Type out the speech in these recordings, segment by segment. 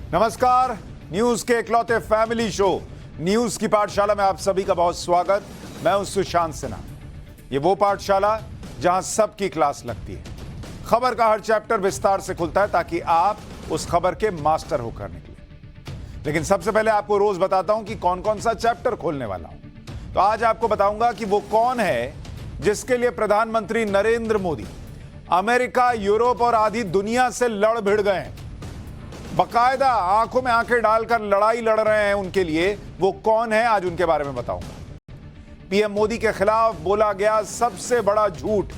नमस्कार, न्यूज के इकलौते फैमिली शो न्यूज की पाठशाला में आप सभी का बहुत स्वागत। मैं हूं सुशांत सिन्हा। ये वो पाठशाला जहां सबकी क्लास लगती है। खबर का हर चैप्टर विस्तार से खुलता है ताकि आप उस खबर के मास्टर होकर निकले। लेकिन सबसे पहले आपको रोज बताता हूं कि कौन कौन सा चैप्टर खोलने वाला हूं। तो आज आपको बताऊंगा कि वो कौन है जिसके लिए प्रधानमंत्री नरेंद्र मोदी अमेरिका, यूरोप और आधी दुनिया से लड़ भिड़ गए हैं। बाकायदा आंखों में आंखें डालकर लड़ाई लड़ रहे हैं उनके लिए। वो कौन है, आज उनके बारे में बताऊंगा। पीएम मोदी के खिलाफ बोला गया सबसे बड़ा झूठ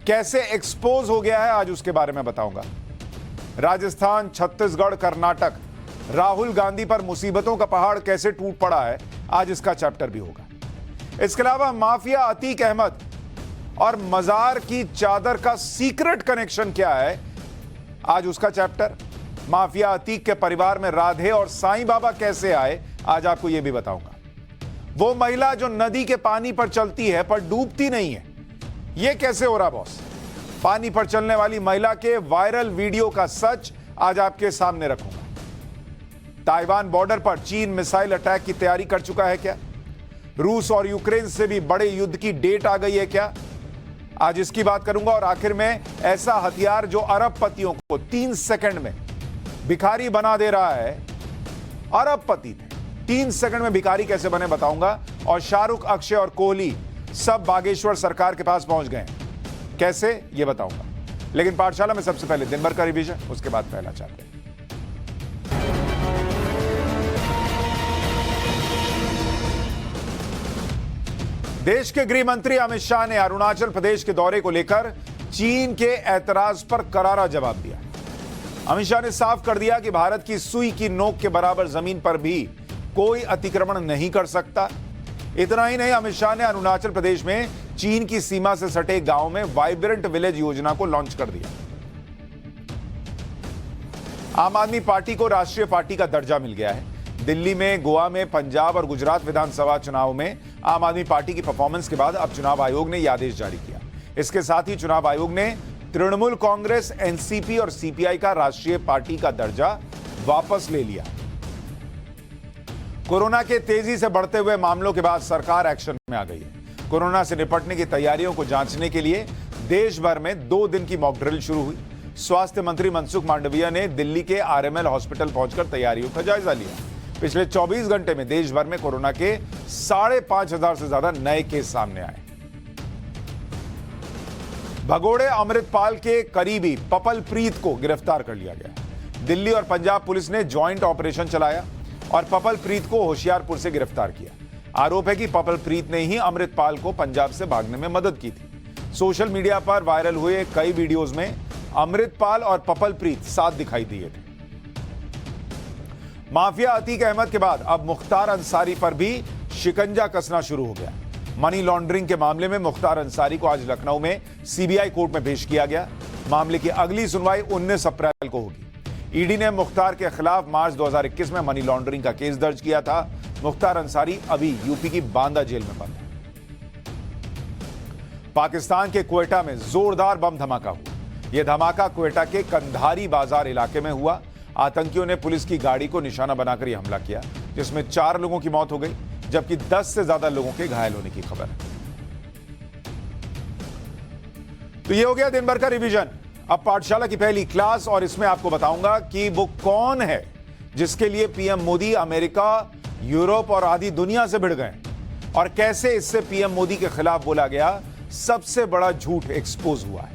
कैसे एक्सपोज हो गया है, आज उसके बारे में बताऊंगा। राजस्थान, छत्तीसगढ़, कर्नाटक, राहुल गांधी पर मुसीबतों का पहाड़ कैसे टूट पड़ा है, आज इसका चैप्टर भी होगा। इसके अलावा माफिया अतीक अहमद और मजार की चादर का सीक्रेट कनेक्शन क्या है, आज उसका चैप्टर। माफिया अतीक के परिवार में राधे और साईं बाबा कैसे आए, आज आपको यह भी बताऊंगा। वो महिला जो नदी के पानी पर चलती है पर डूबती नहीं है, यह कैसे हो रहा बॉस। पानी पर चलने वाली महिला के वायरल वीडियो का सच आज आपके सामने रखूंगा। ताइवान बॉर्डर पर चीन मिसाइल अटैक की तैयारी कर चुका है क्या? रूस और यूक्रेन से भी बड़े युद्ध की डेट आ गई है क्या? आज इसकी बात करूंगा। और आखिर में ऐसा हथियार जो अरबपतियों को 3 सेकंड में भिखारी बना दे रहा है। अरबपति थे, 3 सेकंड में भिखारी कैसे बने बताऊंगा। और शाहरुख, अक्षय और कोहली सब बागेश्वर सरकार के पास पहुंच गए, कैसे ये बताऊंगा। लेकिन पाठशाला में सबसे पहले दिन भर का रिवीजन, उसके बाद पहला चैप्टर। देश के गृह मंत्री अमित शाह ने अरुणाचल प्रदेश के दौरे को लेकर चीन के ऐतराज पर करारा जवाब दिया। अमित शाह ने साफ कर दिया कि भारत की सुई की नोक के बराबर जमीन पर भी कोई अतिक्रमण नहीं कर सकता। इतना ही नहीं, अमित शाह ने अरुणाचल प्रदेश में चीन की सीमा से सटे गांव में वाइब्रेंट विलेज योजना को लॉन्च कर दिया। आम आदमी पार्टी को राष्ट्रीय पार्टी का दर्जा मिल गया है। दिल्ली में, गोवा में, पंजाब और गुजरात विधानसभा चुनाव में आम आदमी पार्टी की परफॉर्मेंस के बाद अब चुनाव आयोग ने यह आदेश जारी किया। इसके साथ ही चुनाव आयोग ने तृणमूल कांग्रेस, एनसीपी और सीपीआई का राष्ट्रीय पार्टी का दर्जा वापस ले लिया। कोरोना के तेजी से बढ़ते हुए मामलों के बाद सरकार एक्शन में आ गई है। कोरोना से निपटने की तैयारियों को जांचने के लिए देश भर में 2 दिन की मॉक ड्रिल शुरू हुई। स्वास्थ्य मंत्री मनसुख मांडविया ने दिल्ली के आरएमएल हॉस्पिटल पहुंचकर तैयारियों का जायजा लिया। पिछले 24 घंटे में देश भर में कोरोना के 5,500 से ज्यादा नए केस सामने आए। भगोड़े अमृतपाल के करीबी पपलप्रीत को गिरफ्तार कर लिया गया। दिल्ली और पंजाब पुलिस ने ज्वाइंट ऑपरेशन चलाया और पपलप्रीत को होशियारपुर से गिरफ्तार किया। आरोप है कि पपलप्रीत ने ही अमृतपाल को पंजाब से भागने में मदद की थी। सोशल मीडिया पर वायरल हुए कई वीडियोज में अमृतपाल और पपलप्रीत साथ दिखाई दिए थे। माफिया अतीक अहमद के बाद अब मुख्तार अंसारी पर भी शिकंजा कसना शुरू हो गया। मनी लॉन्ड्रिंग के मामले में मुख्तार अंसारी को आज लखनऊ में सीबीआई कोर्ट में पेश किया गया। मामले की अगली सुनवाई 19 अप्रैल को होगी। ईडी ने मुख्तार के खिलाफ मार्च 2021 में मनी लॉन्ड्रिंग का केस दर्ज किया था। मुख्तार अंसारी अभी यूपी की बांदा जेल में बंद है। पाकिस्तान के क्वेटा में जोरदार बम धमाका हुआ। यह धमाका क्वेटा के कंधारी बाजार इलाके में हुआ। आतंकियों ने पुलिस की गाड़ी को निशाना बनाकर यह हमला किया, जिसमें 4 लोगों की मौत हो गई, जबकि 10 से ज्यादा लोगों के घायल होने की खबर है। तो यह हो गया दिन भर का रिवीजन। अब पाठशाला की पहली क्लास, और इसमें आपको बताऊंगा कि वो कौन है जिसके लिए पीएम मोदी अमेरिका, यूरोप और आधी दुनिया से भिड़ गए, और कैसे इससे पीएम मोदी के खिलाफ बोला गया सबसे बड़ा झूठ एक्सपोज हुआ है।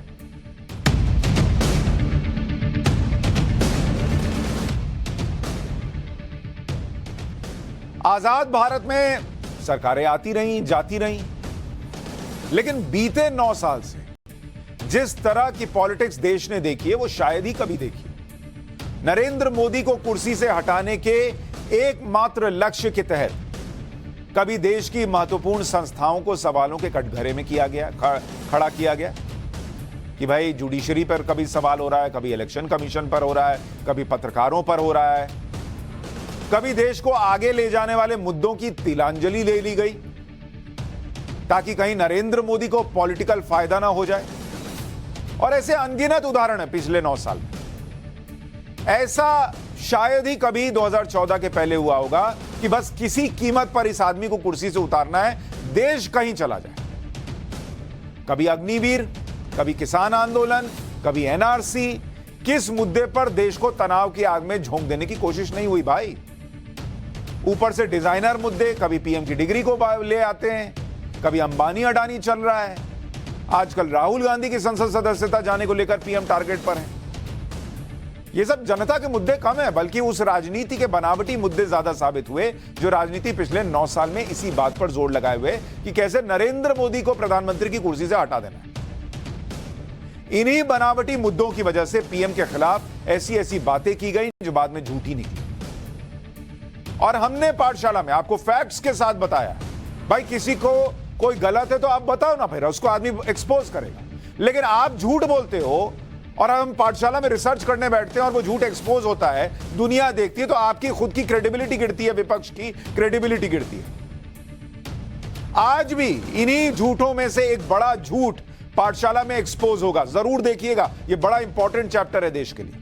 आजाद भारत में सरकारें आती रहीं, जाती रहीं, लेकिन बीते 9 साल से जिस तरह की पॉलिटिक्स देश ने देखी है वो शायद ही कभी देखी। नरेंद्र मोदी को कुर्सी से हटाने के एकमात्र लक्ष्य के तहत कभी देश की महत्वपूर्ण संस्थाओं को सवालों के कटघरे में खड़ा किया गया कि भाई जुडिशरी पर कभी सवाल हो रहा है, कभी इलेक्शन कमीशन पर हो रहा है, कभी पत्रकारों पर हो रहा है, कभी देश को आगे ले जाने वाले मुद्दों की तिलांजलि ले ली गई ताकि कहीं नरेंद्र मोदी को पॉलिटिकल फायदा ना हो जाए। और ऐसे अनगिनत उदाहरण है पिछले 9 साल में। ऐसा शायद ही कभी 2014 के पहले हुआ होगा कि बस किसी कीमत पर इस आदमी को कुर्सी से उतारना है, देश कहीं चला जाए। कभी अग्निवीर, कभी किसान आंदोलन, कभी एनआरसी, किस मुद्दे पर देश को तनाव की आग में झोंक देने की कोशिश नहीं हुई भाई। ऊपर से डिजाइनर मुद्दे, कभी पीएम की डिग्री को ले आते हैं, कभी अंबानी अडानी चल रहा है। आजकल राहुल गांधी की संसद सदस्यता जाने को लेकर पीएम टारगेट पर है। ये सब जनता के मुद्दे कम है, बल्कि उस राजनीति के बनावटी मुद्दे ज्यादा साबित हुए जो राजनीति पिछले 9 साल में इसी बात पर जोर लगाए हुए कि कैसे नरेंद्र मोदी को प्रधानमंत्री की कुर्सी से हटा देना है। इन्हीं बनावटी मुद्दों की वजह से पीएम के खिलाफ ऐसी ऐसी बातें की गई जो बाद में झूठी निकली। और हमने पाठशाला में आपको फैक्ट्स के साथ बताया, भाई किसी को कोई गलत है तो आप बताओ ना, फिर उसको आदमी एक्सपोज करेगा। लेकिन आप झूठ बोलते हो और हम पाठशाला में रिसर्च करने बैठते हैं और वो झूठ एक्सपोज होता है, दुनिया देखती है, तो आपकी खुद की क्रेडिबिलिटी गिरती है, विपक्ष की क्रेडिबिलिटी गिरती है। आज भी इन्हीं झूठों में से एक बड़ा झूठ पाठशाला में एक्सपोज होगा, जरूर देखिएगा। ये बड़ा इंपॉर्टेंट चैप्टर है देश के लिए।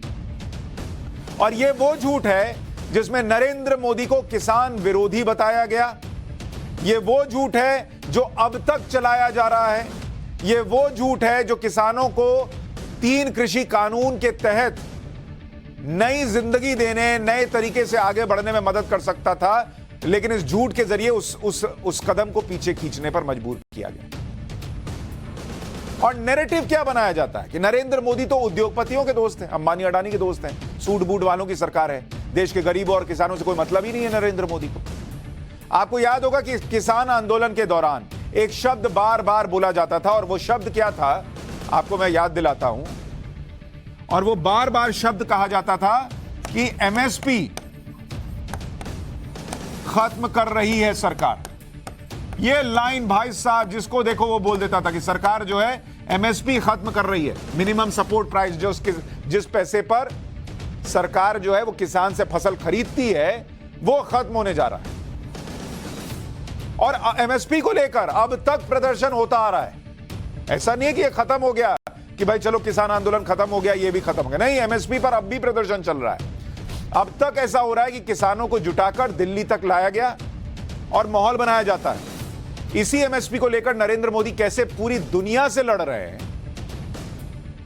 और ये वो झूठ है जिसमें नरेंद्र मोदी को किसान विरोधी बताया गया। ये वो झूठ है जो अब तक चलाया जा रहा है। ये वो झूठ है जो किसानों को 3 कृषि कानून के तहत नई जिंदगी देने, नए तरीके से आगे बढ़ने में मदद कर सकता था, लेकिन इस झूठ के जरिए उस कदम को पीछे खींचने पर मजबूर किया गया। और नैरेटिव क्या बनाया जाता है कि नरेंद्र मोदी तो उद्योगपतियों के दोस्त हैं, अंबानी अडानी के दोस्त हैं, सूट बूट वालों की सरकार है, देश के गरीबों और किसानों से कोई मतलब ही नहीं है नरेंद्र मोदी को। आपको याद होगा कि किसान आंदोलन के दौरान एक शब्द बार बार बोला जाता था, और वो शब्द क्या था आपको मैं याद दिलाता हूं। और वो बार बार शब्द कहा जाता था कि एमएसपी खत्म कर रही है सरकार। ये लाइन भाई साहब जिसको देखो वो बोल देता था कि सरकार जो है एमएसपी खत्म कर रही है, मिनिमम सपोर्ट प्राइस, जो जिस पैसे पर सरकार जो है वो किसान से फसल खरीदती है वो खत्म होने जा रहा है। और एमएसपी को लेकर अब तक प्रदर्शन होता आ रहा है। ऐसा नहीं है कि ये खत्म हो गया, कि भाई चलो किसान आंदोलन खत्म हो गया, ये भी खत्म हो गया। नहीं, एमएसपी पर अब भी प्रदर्शन चल रहा है। अब तक ऐसा हो रहा है कि किसानों को जुटाकर दिल्ली तक लाया गया और माहौल बनाया जाता है। इसी एमएसपी को लेकर नरेंद्र मोदी कैसे पूरी दुनिया से लड़ रहे हैं,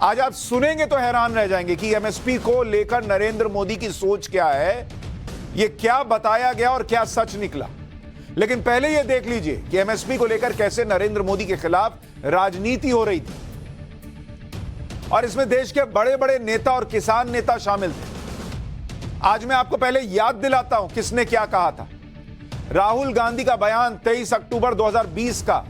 आज आप सुनेंगे तो हैरान रह जाएंगे कि एमएसपी को लेकर नरेंद्र मोदी की सोच क्या है, ये क्या बताया गया और क्या सच निकला। लेकिन पहले यह देख लीजिए कि एमएसपी को लेकर कैसे नरेंद्र मोदी के खिलाफ राजनीति हो रही थी, और इसमें देश के बड़े बड़े नेता और किसान नेता शामिल थे। आज मैं आपको पहले याद दिलाता हूं किसने क्या कहा था। राहुल गांधी का बयान 23 अक्टूबर 2020 का।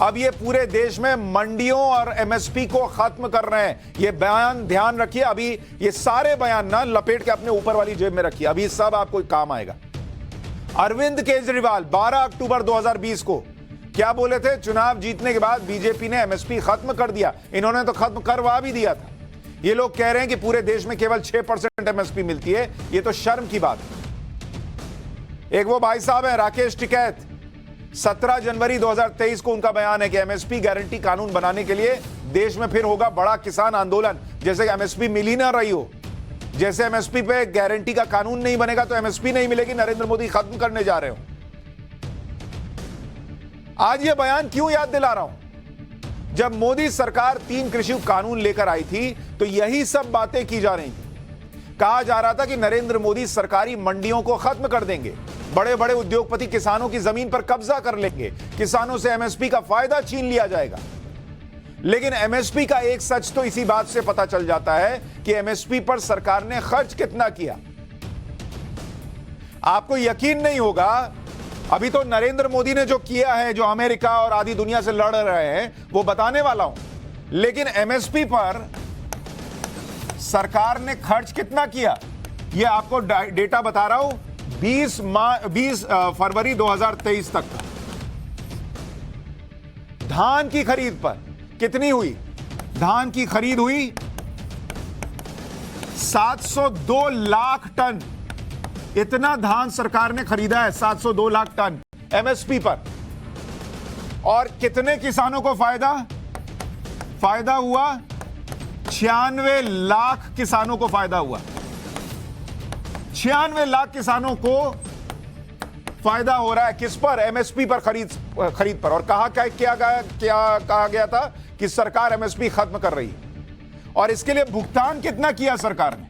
अब ये पूरे देश में मंडियों और एमएसपी को खत्म कर रहे हैं, ये बयान ध्यान रखिए। अभी ये सारे बयान ना लपेट के अपने ऊपर वाली जेब में रखिए, अभी सब आपको काम आएगा। अरविंद केजरीवाल 12 अक्टूबर 2020 को क्या बोले थे? चुनाव जीतने के बाद बीजेपी ने एमएसपी खत्म कर दिया। इन्होंने तो खत्म करवा भी दिया था। ये लोग कह रहे हैं कि पूरे देश में केवल 6% एमएसपी मिलती है, ये तो शर्म की बात है। एक वो भाई साहब है राकेश टिकैत, 17 जनवरी 2023 को उनका बयान है कि एमएसपी गारंटी कानून बनाने के लिए देश में फिर होगा बड़ा किसान आंदोलन। जैसे एमएसपी मिल ही ना रही हो, जैसे एमएसपी पे गारंटी का कानून नहीं बनेगा तो एमएसपी नहीं मिलेगी, नरेंद्र मोदी खत्म करने जा रहे हो। आज ये बयान क्यों याद दिला रहा हूं? जब मोदी सरकार 3 कृषि कानून लेकर आई थी तो यही सब बातें की जा रही थी। कहा जा रहा था कि नरेंद्र मोदी सरकारी मंडियों को खत्म कर देंगे, बड़े बड़े उद्योगपति किसानों की जमीन पर कब्जा कर लेंगे, किसानों से एमएसपी का फायदा छीन लिया जाएगा। लेकिन एमएसपी का एक सच तो इसी बात से पता चल जाता है कि एमएसपी पर सरकार ने खर्च कितना किया। आपको यकीन नहीं होगा, अभी तो नरेंद्र मोदी ने जो किया है, जो अमेरिका और आदि दुनिया से लड़ रहे हैं, वो बताने वाला हूं। लेकिन एमएसपी पर सरकार ने खर्च कितना किया, यह आपको डेटा बता रहा हूं। 20 फरवरी 2023 तक का धान की खरीद पर कितनी हुई? धान की खरीद हुई 702 लाख टन। इतना धान सरकार ने खरीदा है, 702 लाख टन एमएसपी पर। और कितने किसानों को फायदा हुआ? 96 लाख किसानों को फायदा हुआ। 96 लाख किसानों को फायदा हो रहा है। किस पर? एमएसपी पर, खरीद पर। और कहा क्या कहा गया था कि सरकार एमएसपी खत्म कर रही है। और इसके लिए भुगतान कितना किया सरकार ने?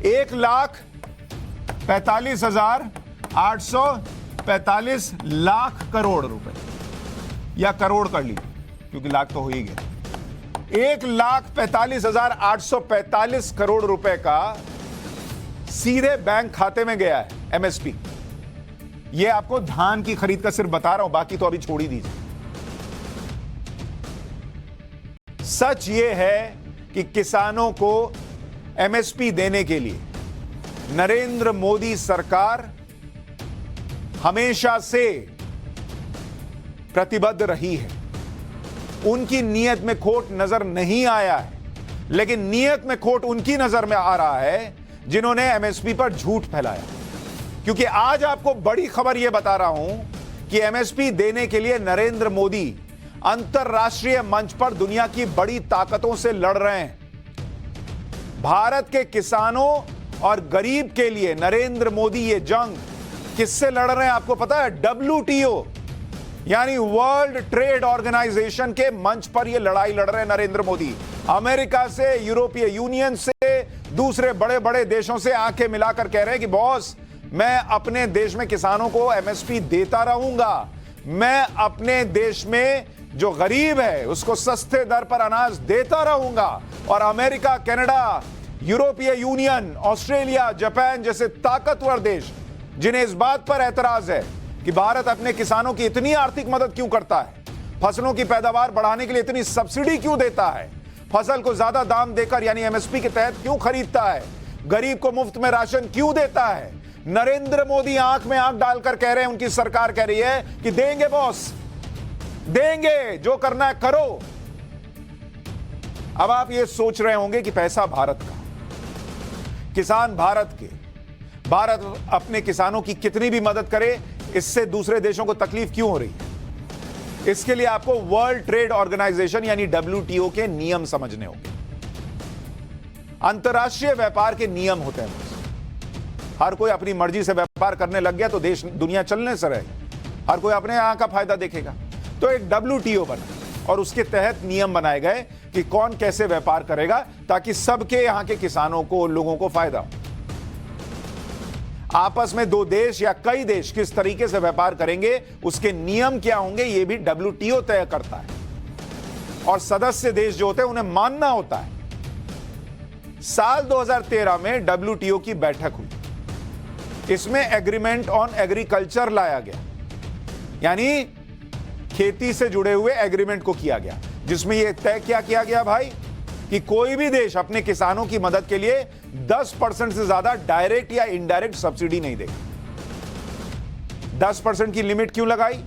1,45,845 लाख करोड़ रुपए, या करोड़ कर लीजिए क्योंकि लाख तो हो ही गया। 1,45,845 करोड़ रुपए का सीधे बैंक खाते में गया है एमएसपी। यह आपको धान की खरीद का सिर्फ बता रहा हूं, बाकी तो अभी छोड़ ही दीजिए। सच यह है कि किसानों को एमएसपी देने के लिए नरेंद्र मोदी सरकार हमेशा से प्रतिबद्ध रही है। उनकी नीयत में खोट नजर नहीं आया है, लेकिन नीयत में खोट उनकी नजर में आ रहा है जिन्होंने एमएसपी पर झूठ फैलाया। क्योंकि आज आपको बड़ी खबर यह बता रहा हूं कि एमएसपी देने के लिए नरेंद्र मोदी अंतरराष्ट्रीय मंच पर दुनिया की बड़ी ताकतों से लड़ रहे हैं। भारत के किसानों और गरीब के लिए नरेंद्र मोदी ये जंग किससे लड़ रहे हैं आपको पता है? WTO यानी वर्ल्ड ट्रेड ऑर्गेनाइजेशन के मंच पर यह लड़ाई लड़ रहे हैं नरेंद्र मोदी। अमेरिका से, यूरोपीय यूनियन से, दूसरे बड़े बड़े देशों से आंखें मिलाकर कह रहे हैं कि बॉस, मैं अपने देश में किसानों को एमएसपी देता रहूंगा। मैं अपने देश में जो गरीब है उसको सस्ते दर पर अनाज देता रहूंगा। और अमेरिका, कनाडा, यूरोपीय यूनियन, ऑस्ट्रेलिया, जापान जैसे ताकतवर देश जिन्हें इस बात पर एतराज है कि भारत अपने किसानों की इतनी आर्थिक मदद क्यों करता है, फसलों की पैदावार बढ़ाने के लिए इतनी सब्सिडी क्यों देता है, फसल को ज्यादा दाम देकर यानी एमएसपी के तहत क्यों खरीदता है, गरीब को मुफ्त में राशन क्यों देता है, नरेंद्र मोदी आंख में आंख डालकर कह रहे हैं, उनकी सरकार कह रही है कि देंगे बॉस, देंगे, जो करना है करो। अब आप ये सोच रहे होंगे कि पैसा भारत का, किसान भारत के, भारत अपने किसानों की कितनी भी मदद करे, इससे दूसरे देशों को तकलीफ क्यों हो रही है? इसके लिए आपको वर्ल्ड ट्रेड ऑर्गेनाइजेशन यानी WTO के नियम समझने होंगे। अंतरराष्ट्रीय व्यापार के नियम होते हैं। हर कोई अपनी मर्जी से व्यापार करने लग गया तो देश, दुनिया चलने से रहेगी। हर कोई अपने यहां का फायदा देखेगा। तो एक WTO बना और उसके तहत नियम बनाए गए कि कौन कैसे व्यापार करेगा ताकि सबके यहां के किसानों को, लोगों को फायदा हो। आपस में दो देश या कई देश किस तरीके से व्यापार करेंगे, उसके नियम क्या होंगे, यह भी WTO तय करता है। और सदस्य देश जो होते हैं उन्हें मानना होता है। साल 2013 में WTO की बैठक हुई। इसमें एग्रीमेंट ऑन एग्रीकल्चर लाया गया, यानी खेती से जुड़े हुए एग्रीमेंट को किया गया, जिसमें यह तय क्या किया गया भाई कि कोई भी देश अपने किसानों की मदद के लिए 10% से ज्यादा डायरेक्ट या इनडायरेक्ट सब्सिडी नहीं देगा। 10% की लिमिट क्यों लगाई?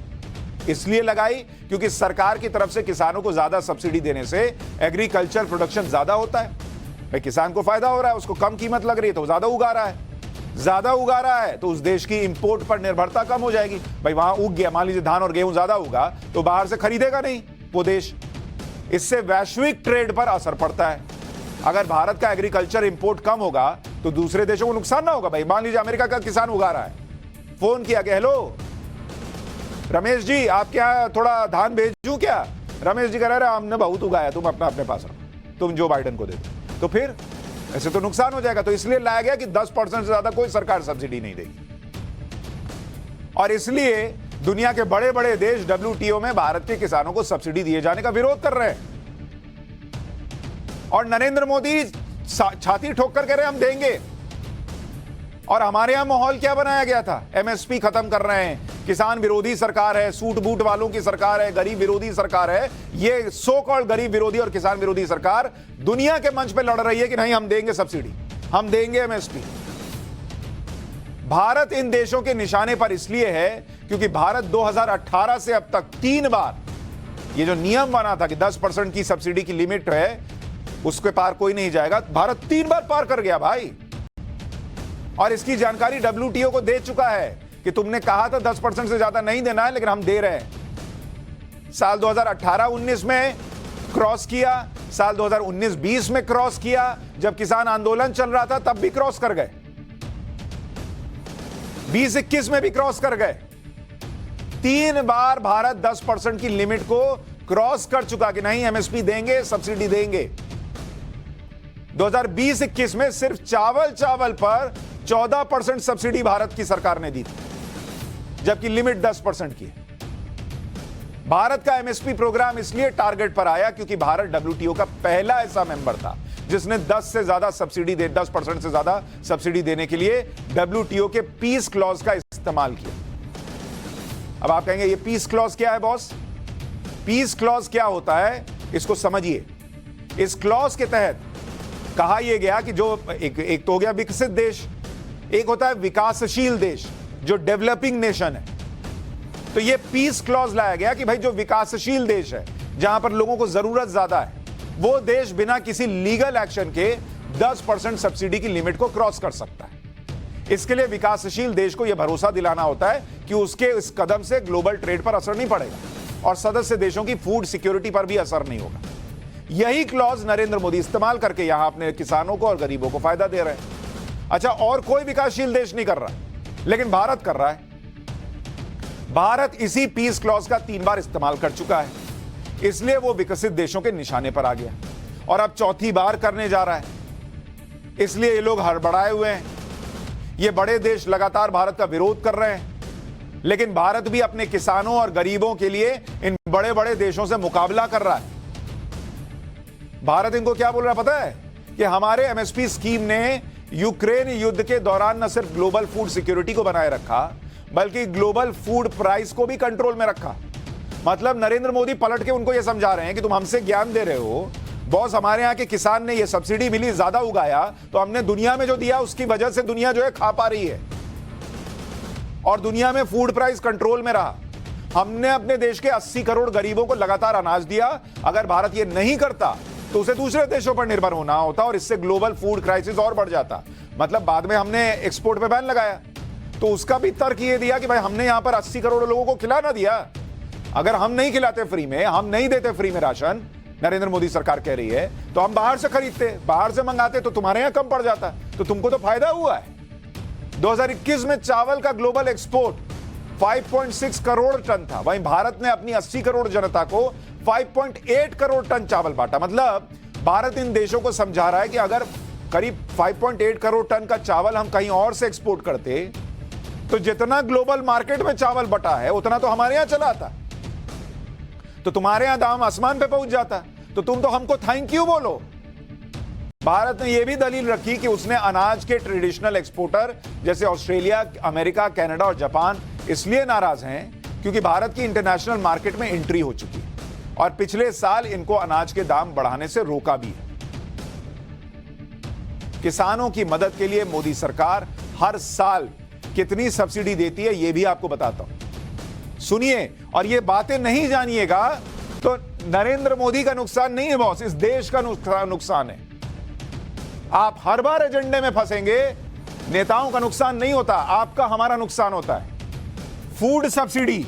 इसलिए लगाई क्योंकि सरकार की तरफ से किसानों को ज्यादा सब्सिडी देने से एग्रीकल्चर प्रोडक्शन ज्यादा होता है। भाई किसान को फायदा हो रहा है, उसको कम कीमत लग रही है तो ज्यादा उगा रहा है। ज्यादा उगा रहा है तो उस देश की इंपोर्ट पर निर्भरता कम हो जाएगी। भाई वहां उग गया, मान लीजिए धान और गेहूं ज्यादा उगा तो बाहर से खरीदेगा नहीं वो देश। इससे वैश्विक ट्रेड पर असर पड़ता है। अगर भारत का एग्रीकल्चर इंपोर्ट कम होगा तो दूसरे देशों को नुकसान ना होगा। भाई मान लीजिए अमेरिका का किसान उगा रहा है, फोन किया कि हेलो रमेश जी, आप क्या थोड़ा धान भेजूं क्या? रमेश जी कह रहे हमने बहुत उगाया, तुम अपना अपने पास रखो, तुम जो बाइडेन को दे दो। तो फिर ऐसे तो नुकसान हो जाएगा। तो इसलिए लाया गया कि 10% से ज्यादा कोई सरकार सब्सिडी नहीं देगी। और इसलिए दुनिया के बड़े बड़े देश WTO में भारत के किसानों को सब्सिडी दिए जाने का विरोध कर रहे हैं। और नरेंद्र मोदी छाती ठोक कर कह रहे हैं हम देंगे। और हमारे यहां माहौल क्या बनाया गया था? एमएसपी खत्म कर रहे हैं, किसान विरोधी सरकार है, सूट बूट वालों की सरकार है, गरीब विरोधी सरकार है। ये सो कॉल्ड गरीब विरोधी और किसान विरोधी सरकार दुनिया के मंच पे लड़ रही है कि नहीं हम देंगे सब्सिडी, हम देंगे एमएसपी। भारत इन देशों के निशाने पर इसलिए है क्योंकि भारत 2018 से अब तक 3 बार ये जो नियम बना था कि 10% की सब्सिडी की लिमिट है उसके पार कोई नहीं जाएगा, भारत 3 बार पार कर गया भाई। और इसकी जानकारी WTO को दे चुका है कि तुमने कहा था 10% से ज्यादा नहीं देना है, लेकिन हम दे रहे हैं। साल 2018-19 में क्रॉस किया, साल 2019-20 में क्रॉस किया, जब किसान आंदोलन चल रहा था तब भी क्रॉस कर गए, 2021 में भी क्रॉस कर गए। 3 बार भारत 10% की लिमिट को क्रॉस कर चुका कि नहीं एमएसपी देंगे, सब्सिडी देंगे। 2020-21 में सिर्फ चावल पर 14% सब्सिडी भारत की सरकार ने दी थी, जबकि लिमिट 10% की है। भारत का एमएसपी प्रोग्राम इसलिए टारगेट पर आया क्योंकि भारत डब्ल्यूटीओ का पहला ऐसा मेंबर था जिसने 10% से ज्यादा सब्सिडी देने के लिए डब्ल्यूटीओ के पीस क्लॉज का इस्तेमाल किया। अब आप कहेंगे ये पीस क्लॉज क्या है बॉस? पीस क्लॉज क्या होता है इसको समझिए। इस क्लॉज के तहत कहा यह गया कि जो एक तो हो गया विकसित देश, एक होता है विकासशील देश जो डेवलपिंग नेशन है। तो ये पीस क्लॉज लाया गया कि भाई जो विकासशील देश है, जहां पर लोगों को जरूरत ज्यादा है, वो देश बिना किसी लीगल एक्शन के 10% सब्सिडी की लिमिट को क्रॉस कर सकता है। इसके लिए विकासशील देश को यह भरोसा दिलाना होता है कि उसके इस कदम से ग्लोबल ट्रेड पर असर नहीं पड़ेगा और सदस्य देशों की फूड सिक्योरिटी पर भी असर नहीं होगा। यही क्लॉज नरेंद्र मोदी इस्तेमाल करके यहां अपने किसानों को और गरीबों को फायदा दे रहे हैं। अच्छा, और कोई विकासशील देश नहीं कर रहा, लेकिन भारत कर रहा है। भारत इसी पीस क्लॉज का 3 बार इस्तेमाल कर चुका है, इसलिए वो विकसित देशों के निशाने पर आ गया और अब चौथी बार करने जा रहा है। इसलिए ये लोग हड़बड़ाए हुए हैं। ये बड़े देश लगातार भारत का विरोध कर रहे हैं, लेकिन भारत भी अपने किसानों और गरीबों के लिए इन बड़े बड़े देशों से मुकाबला कर रहा है। भारत इनको क्या बोल रहा है पता है? कि हमारे एमएसपी स्कीम ने यूक्रेन युद्ध के दौरान न सिर्फ ग्लोबल फूड सिक्योरिटी को बनाए रखा, बल्कि ग्लोबल फूड प्राइस को भी कंट्रोल में रखा। मतलब नरेंद्र मोदी पलट के उनको यह समझा रहे हैं कि तुम हमसे ज्ञान दे रहे हो बॉस, हमारे यहां के किसान ने ये सब्सिडी मिली, ज्यादा उगाया, तो हमने दुनिया में जो दिया उसकी वजह से दुनिया जो है खा पा रही है और दुनिया में फूड प्राइस कंट्रोल में रहा। हमने अपने देश के 80 करोड़ गरीबों को लगातार अनाज दिया। अगर भारत ये नहीं करता तो उसे दूसरे देशों पर निर्भर होना होता और इससे ग्लोबल फूड क्राइसिस और बढ़ जाता। मतलब बाद में हमने एक्सपोर्ट पे बैन लगाया, तो उसका भी तर्क ये दिया कि भाई हमने यहां पर 80 करोड़ लोगों को खिला ना दिया। अगर हम नहीं खिलाते फ्री में, हम नहीं देते फ्री में राशन, नरेंद्र मोदी सरकार कह रही है, तो हम बाहर से खरीदते, बाहर से मंगाते, तो तुम्हारे यहां कम पड़ जाता, तो तुमको तो फायदा हुआ है। 2021 में चावल का ग्लोबल एक्सपोर्ट 5.6 करोड़ टन था, वहीं भारत ने अपनी 80 करोड़ जनता को 5.8 करोड़ टन चावल बांटा। मतलब भारत इन देशों को समझा रहा है कि अगर करीब 5.8 करोड़ टन का चावल हम कहीं और से एक्सपोर्ट करते, तो जितना ग्लोबल मार्केट में चावल बटा है उतना तो हमारे यहां चला आता, तो तुम्हारे यहां दाम आसमान पे पहुंच जाता, तो तुम तो हमको थैंक यू बोलो। भारत ने यह भी दलील रखी कि उसने अनाज के ट्रेडिशनल एक्सपोर्टर जैसे ऑस्ट्रेलिया, अमेरिका, कनाडा और जापान इसलिए नाराज हैं क्योंकि भारत की इंटरनेशनल मार्केट में एंट्री हो चुकी है और पिछले साल इनको अनाज के दाम बढ़ाने से रोका भी है। किसानों की मदद के लिए मोदी सरकार हर साल कितनी सब्सिडी देती है यह भी आपको बताता हूं, सुनिए। और ये बातें नहीं जानिएगा तो नरेंद्र मोदी का नुकसान नहीं है बॉस, इस देश का नुकसान है। आप हर बार एजेंडे में फंसेंगे, नेताओं का नुकसान नहीं होता, आपका हमारा नुकसान होता है। फूड सब्सिडी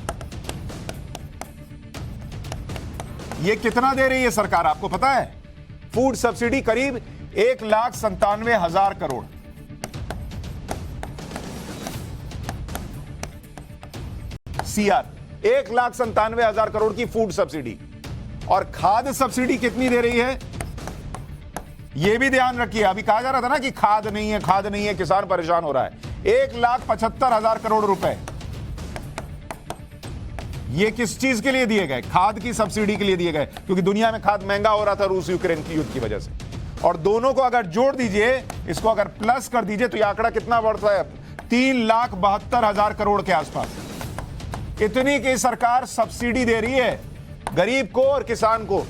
ये कितना दे रही है सरकार आपको पता है? फूड सब्सिडी करीब 1,97,000 करोड़। सीआर 1,97,000 करोड़ की फूड सब्सिडी। और खाद सब्सिडी कितनी दे रही है यह भी ध्यान रखिए। अभी कहा जा रहा था ना कि खाद नहीं है, किसान परेशान हो रहा है। 1,75,000 करोड़ रुपए ये किस चीज के लिए दिए गए? खाद की सब्सिडी के लिए दिए गए, क्योंकि दुनिया में खाद महंगा हो रहा था रूस यूक्रेन की युद्ध की वजह से। और दोनों को अगर जोड़ दीजिए, इसको अगर प्लस कर दीजिए तो यह आंकड़ा कितना बढ़ता है? 3,72,000 करोड़ के आसपास। इतनी की सरकार सब्सिडी दे रही है गरीब को और किसान को।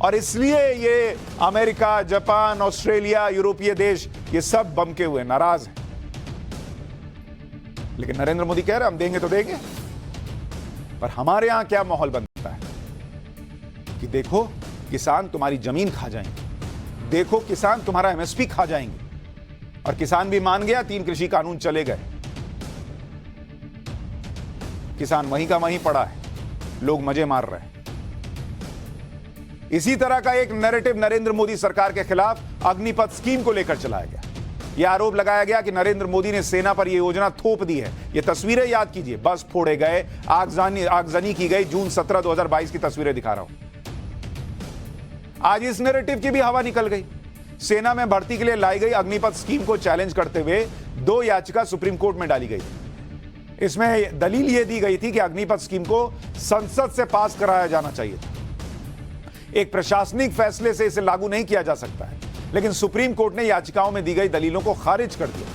और इसलिए ये अमेरिका, जापान, ऑस्ट्रेलिया, यूरोपीय देश ये सब बमके हुए नाराज हैं। लेकिन नरेंद्र मोदी कह रहे हम देंगे तो देंगे। पर हमारे यहां क्या माहौल बनता है कि देखो किसान तुम्हारी जमीन खा जाएंगे, देखो किसान तुम्हारा एमएसपी खा जाएंगे। और किसान भी मान गया, 3 कृषि कानून चले गए, किसान वहीं का वहीं पड़ा है, लोग मजे मार रहे हैं। इसी तरह का एक नैरेटिव नरेंद्र मोदी सरकार के खिलाफ अग्निपथ स्कीम को लेकर चलाया गया। यह आरोप लगाया गया कि नरेंद्र मोदी ने सेना पर यह योजना थोप दी है। ये तस्वीरें याद कीजिए, बस फोड़े गए, आगजनी की गई। जून 17, 2022 की तस्वीरें दिखा रहा हूं। आज इस नैरेटिव की भी हवा निकल गई। सेना में भर्ती के लिए लाई गई अग्निपथ स्कीम को चैलेंज करते हुए 2 याचिका सुप्रीम कोर्ट में डाली गई। इसमें दलील यह दी गई थी कि अग्निपथ स्कीम को संसद से पास कराया जाना चाहिए था। एक प्रशासनिक फैसले से इसे लागू नहीं किया जा सकता है, लेकिन सुप्रीम कोर्ट ने याचिकाओं में दी गई दलीलों को खारिज कर दिया।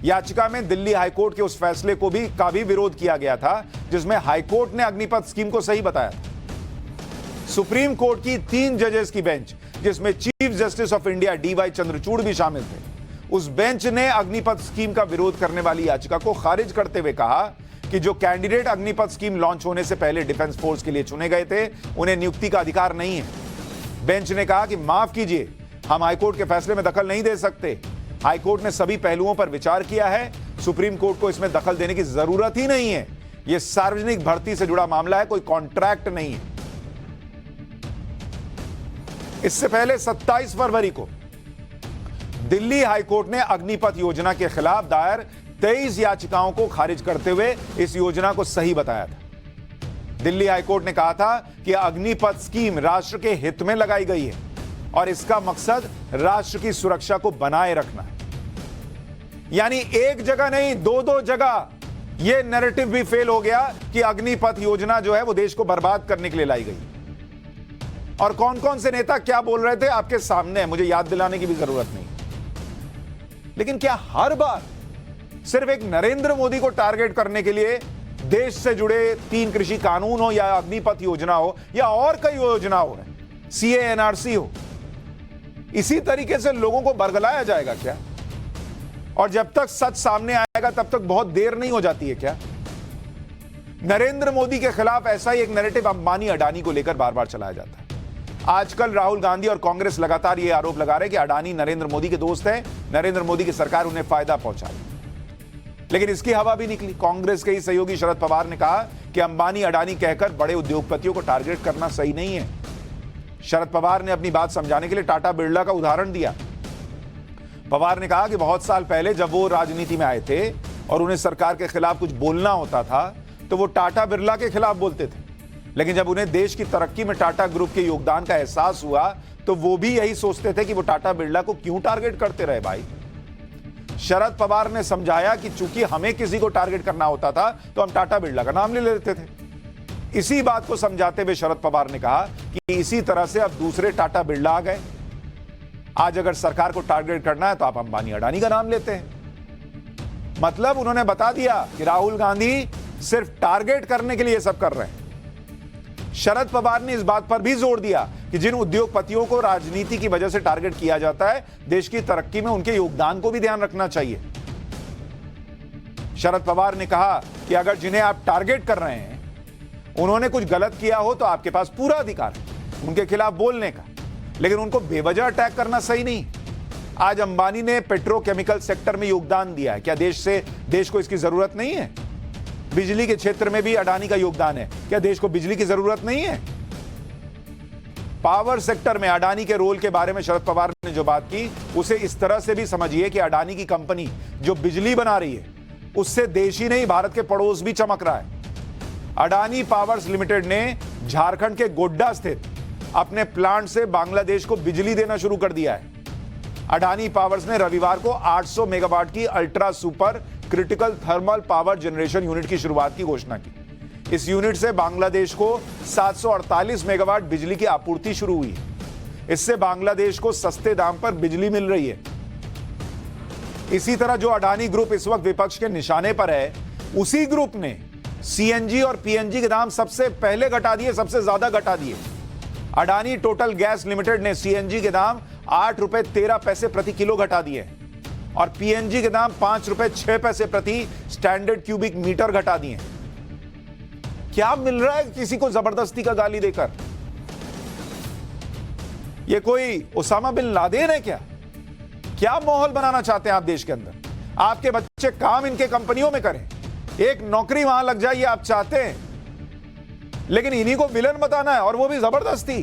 याचिका में दिल्ली हाईकोर्ट के उस फैसले को भी विरोध किया गया था, जिसमें हाईकोर्ट ने अग्निपथ स्कीम को सही बताया था। सुप्रीम कोर्ट की 3 जजेस की बेंच, जिसमें chief justice of India DY Chandrachud भी शामिल थे, उस बेंच ने अग्निपथ स्कीम का विरोध करने वाली याचिका को खारिज करते हुए कहा कि जो कैंडिडेट अग्निपथ स्कीम लॉन्च होने से पहले डिफेंस फोर्स के लिए चुने गए थे, उन्हें नियुक्ति का अधिकार नहीं है। बेंच ने कहा कि माफ कीजिए, हम हाईकोर्ट के फैसले में दखल नहीं दे सकते। हाईकोर्ट ने सभी पहलुओं पर विचार किया है, सुप्रीम कोर्ट को इसमें दखल देने की जरूरत ही नहीं है। यह सार्वजनिक भर्ती से जुड़ा मामला है, कोई कॉन्ट्रैक्ट नहीं है। इससे पहले 27 फरवरी को दिल्ली हाईकोर्ट ने अग्निपथ योजना के खिलाफ दायर 23 याचिकाओं को खारिज करते हुए इस योजना को सही बताया था। दिल्ली हाईकोर्ट ने कहा था कि अग्निपथ स्कीम राष्ट्र के हित में लगाई गई है और इसका मकसद राष्ट्र की सुरक्षा को बनाए रखना है। यानी एक जगह नहीं, 2 जगह यह नैरेटिव भी फेल हो गया कि अग्निपथ योजना जो है वो देश को बर्बाद करने के लिए लाई गई। और कौन कौन से नेता क्या बोल रहे थे आपके सामने है, मुझे याद दिलाने की भी जरूरत नहीं। लेकिन क्या हर बार सिर्फ एक नरेंद्र मोदी को टारगेट करने के लिए देश से जुड़े 3 कृषि कानून हो या अग्निपथ योजना हो या और कई योजना हो, CA NRC हो, इसी तरीके से लोगों को बरगलाया जाएगा क्या? और जब तक सच सामने आएगा तब तक बहुत देर नहीं हो जाती है क्या? नरेंद्र मोदी के खिलाफ ऐसा ही एक नैरेटिव अंबानी अडानी को लेकर बार बार चलाया जाता है। आजकल राहुल गांधी और कांग्रेस लगातार यह आरोप लगा रहे हैं कि अडानी नरेंद्र मोदी के दोस्त हैं, नरेंद्र मोदी की सरकार उन्हें फायदा पहुंचा रही। लेकिन इसकी हवा भी निकली। कांग्रेस के ही सहयोगी शरद पवार ने कहा कि अंबानी अडानी कहकर बड़े उद्योगपतियों को टारगेट करना सही नहीं है। शरद पवार ने अपनी बात समझाने के लिए टाटा बिरला का उदाहरण दिया। पवार ने कहा कि बहुत साल पहले जब वो राजनीति में आए थे और उन्हें सरकार के खिलाफ कुछ बोलना होता था तो वो टाटा बिरला के खिलाफ बोलते थे, लेकिन जब उन्हें देश की तरक्की में टाटा ग्रुप के योगदान का एहसास हुआ तो वो भी यही सोचते थे कि वो टाटा बिरला को क्यों टारगेट करते रहे। भाई, शरद पवार ने समझाया कि चूंकि हमें किसी को टारगेट करना होता था तो हम टाटा बिरला का नाम ले लेते थे। इसी बात को समझाते हुए शरद पवार ने कहा कि इसी तरह से अब दूसरे टाटा बिरला आ गए। आज अगर सरकार को टारगेट करना है तो आप अंबानी अडानी का नाम लेते हैं। मतलब उन्होंने बता दिया कि राहुल गांधी सिर्फ टारगेट करने के लिए सब कर रहे हैं। शरद पवार ने इस बात पर भी जोर दिया कि जिन उद्योगपतियों को राजनीति की वजह से टारगेट किया जाता है, देश की तरक्की में उनके योगदान को भी ध्यान रखना चाहिए। शरद पवार ने कहा कि अगर जिन्हें आप टारगेट कर रहे हैं उन्होंने कुछ गलत किया हो तो आपके पास पूरा अधिकार है उनके खिलाफ बोलने का, लेकिन उनको बेवजह अटैक करना सही नहीं। आज अंबानी ने पेट्रोकेमिकल सेक्टर में योगदान दिया है, क्या देश को इसकी जरूरत नहीं है? बिजली के क्षेत्र में भी अडानी का योगदान है, क्या देश को बिजली की जरूरत नहीं है? पावर सेक्टर में अडानी के रोल के बारे में शरद पवार ने जो बात की उसे इस तरह से भी समझिए कि अडानी की कंपनी जो बिजली बना रही है उससे देश ही नहीं भारत के पड़ोस भी चमक रहा है। अडानी पावर्स लिमिटेड ने झारखंड के गोड्डा स्थित अपने प्लांट से बांग्लादेश को बिजली देना शुरू कर दिया है। अडानी पावर्स ने रविवार को 800 मेगावाट की ultra super critical thermal power generation unit की शुरुआत की घोषणा की। इस यूनिट से बांग्लादेश को 748 मेगावाट बिजली की आपूर्ति शुरू हुई है। इससे बांग्लादेश को सस्ते दाम पर बिजली मिल रही है। इसी तरह जो अडानी ग्रुप इस वक्त विपक्ष के निशाने पर है, उसी ग्रुप ने CNG और PNG के दाम सबसे पहले घटा दिए, सबसे ज्यादा घटा दिए। अडानी टोटल गैस लिमिटेड ने CNG के दाम 8 रुपए 13 पैसे प्रति किलो घटा दिए और PNG के दाम 5 रुपए 6 पैसे प्रति स्टैंडर्ड क्यूबिक मीटर घटा दिए। क्या मिल रहा है किसी को जबरदस्ती का गाली देकर? यह कोई ओसामा बिन लादेन है क्या? क्या माहौल बनाना चाहते हैं आप देश के अंदर? आपके बच्चे काम इनके कंपनियों में करें, एक नौकरी वहां लग जाए, ये आप चाहते हैं, लेकिन इन्हीं को विलन बताना है और वो भी जबरदस्ती।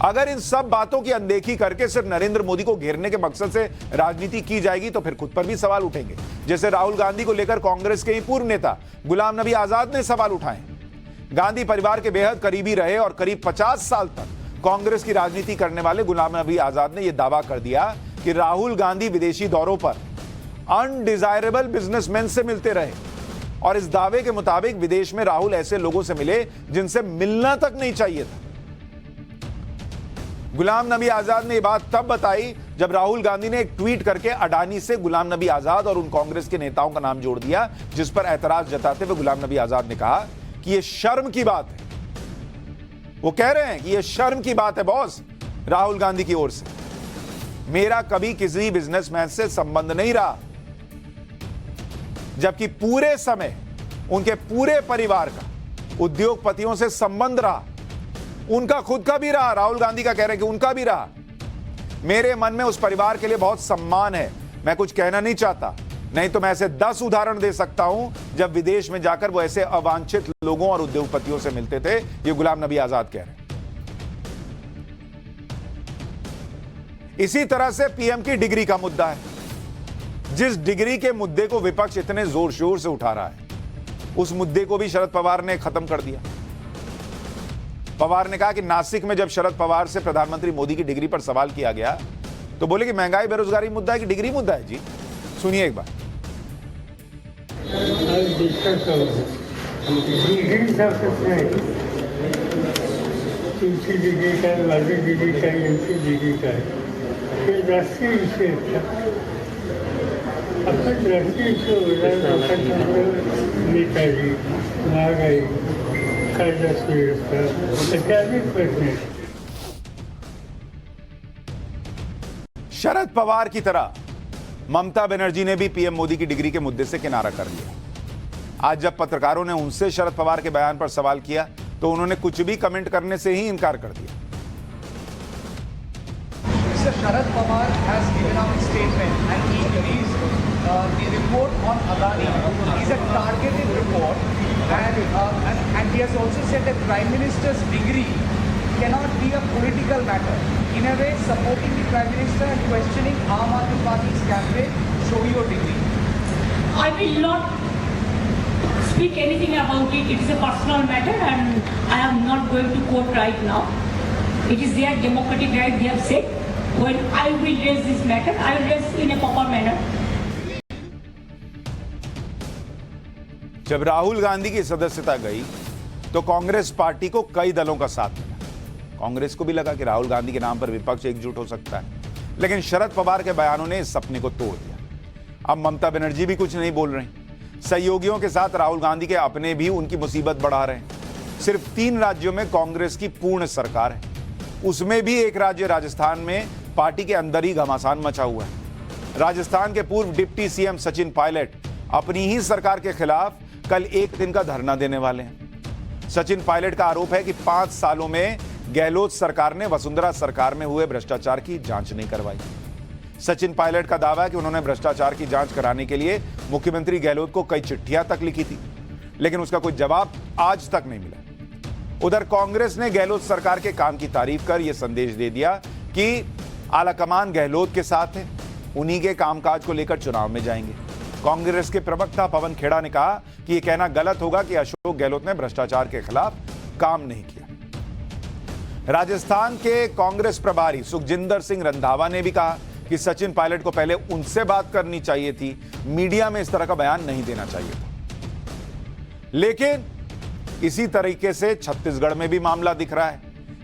अगर इन सब बातों की अनदेखी करके सिर्फ नरेंद्र मोदी को घेरने के मकसद से राजनीति की जाएगी तो फिर खुद पर भी सवाल उठेंगे। जैसे राहुल गांधी को लेकर कांग्रेस के ही पूर्व नेता गुलाम नबी आजाद ने सवाल उठाए। गांधी परिवार के बेहद करीबी रहे और करीब 50 साल तक कांग्रेस की राजनीति करने वाले गुलाम नबी आजाद ने यह दावा कर दिया कि राहुल गांधी विदेशी दौरों पर अनडिजायरेबल बिजनेसमैन से मिलते रहे और इस दावे के मुताबिक विदेश में राहुल ऐसे लोगों से मिले जिनसे मिलना तक नहीं चाहिए था। गुलाम नबी आजाद ने यह बात तब बताई जब राहुल गांधी ने एक ट्वीट करके अडानी से गुलाम नबी आजाद और उन कांग्रेस के नेताओं का नाम जोड़ दिया, जिस पर ऐतराज जताते हुए गुलाम नबी आजाद ने कहा कि यह शर्म की बात है। वो कह रहे हैं कि यह शर्म की बात है बॉस, राहुल गांधी की ओर से मेरा कभी किसी बिजनेसमैन से संबंध नहीं रहा, जबकि पूरे समय उनके पूरे परिवार का उद्योगपतियों से संबंध रहा। उनका खुद का भी रहा, राहुल गांधी का कह रहे हैं कि उनका भी रहा। मेरे मन में उस परिवार के लिए बहुत सम्मान है। मैं कुछ कहना नहीं चाहता, नहीं तो मैं ऐसे 10 उदाहरण दे सकता हूं जब विदेश में जाकर वो ऐसे अवांछित लोगों और उद्योगपतियों से मिलते थे। ये गुलाम नबी आजाद कह रहे हैं। इसी तरह से पीएम की डिग्री का मुद्दा है। जिस डिग्री के मुद्दे को विपक्ष इतने जोर शोर से उठा रहा है, उस मुद्दे को भी शरद पवार ने खत्म कर दिया। पवार ने कहा कि नासिक में जब शरद पवार से प्रधानमंत्री मोदी की डिग्री पर सवाल किया गया तो बोले कि महंगाई बेरोजगारी मुद्दा है कि डिग्री मुद्दा है। जी सुनिए एक बार। शरद पवार की तरह ममता बनर्जी ने भी पीएम मोदी की डिग्री के मुद्दे से किनारा कर लिया। आज जब पत्रकारों ने उनसे शरद पवार के बयान पर सवाल किया तो उन्होंने कुछ भी कमेंट करने से ही इनकार कर दिया। Sharad Pawar has given out a statement and he believes the report on Adani is a targeted report and he has also said that Prime Minister's degree cannot be a political matter. In a way, supporting the Prime Minister and questioning Aam Aadmi Party's campaign, show your degree. I will not speak anything about it. It is a personal matter and I am not going to quote right now. It is their democratic right, they have said. When I will raise this matter, I will raise in a proper manner. जब राहुल गांधी की सदस्यता गई तो Congress party को कई दलों का साथ मिला। कांग्रेस को भी लगा कि राहुल गांधी के नाम पर विपक्ष एकजुट हो सकता है, लेकिन शरद पवार के बयानों ने इस सपने को तोड़ दिया। अब ममता बनर्जी भी कुछ नहीं बोल रही। सहयोगियों के साथ राहुल गांधी के अपने भी उनकी मुसीबत बढ़ा रहे हैं। सिर्फ 3 राज्यों में कांग्रेस की पूर्ण सरकार है, उसमें भी एक राज्य राजस्थान में पार्टी के अंदर ही घमासान मचा हुआ है। राजस्थान के पूर्व डिप्टी सीएम सचिन पायलट अपनी ही सरकार के खिलाफ कल 1 दिन का धरना देने वाले हैं। सचिन पायलट का आरोप है कि 5 सालों में गहलोत सरकार ने वसुंधरा सरकार में हुए भ्रष्टाचार की जांच नहीं करवाई। सचिन पायलट का दावा है कि उन्होंने भ्रष्टाचार की जांच कराने के लिए मुख्यमंत्री गहलोत को कई चिट्ठियां तक लिखी थी, लेकिन उसका कोई जवाब आज तक नहीं मिला। उधर कांग्रेस ने गहलोत सरकार के काम की तारीफ कर यह संदेश दे दिया कि आलाकमान गहलोत के साथ है, उन्हीं के कामकाज को लेकर चुनाव में जाएंगे। कांग्रेस के प्रवक्ता पवन खेड़ा ने कहा कि यह कहना गलत होगा कि अशोक गहलोत ने भ्रष्टाचार के खिलाफ काम नहीं किया। राजस्थान के कांग्रेस प्रभारी सुखजिंदर सिंह रंधावा ने भी कहा कि सचिन पायलट को पहले उनसे बात करनी चाहिए थी, मीडिया में इस तरह का बयान नहीं देना चाहिए था। लेकिन इसी तरीके से छत्तीसगढ़ में भी मामला दिख रहा है,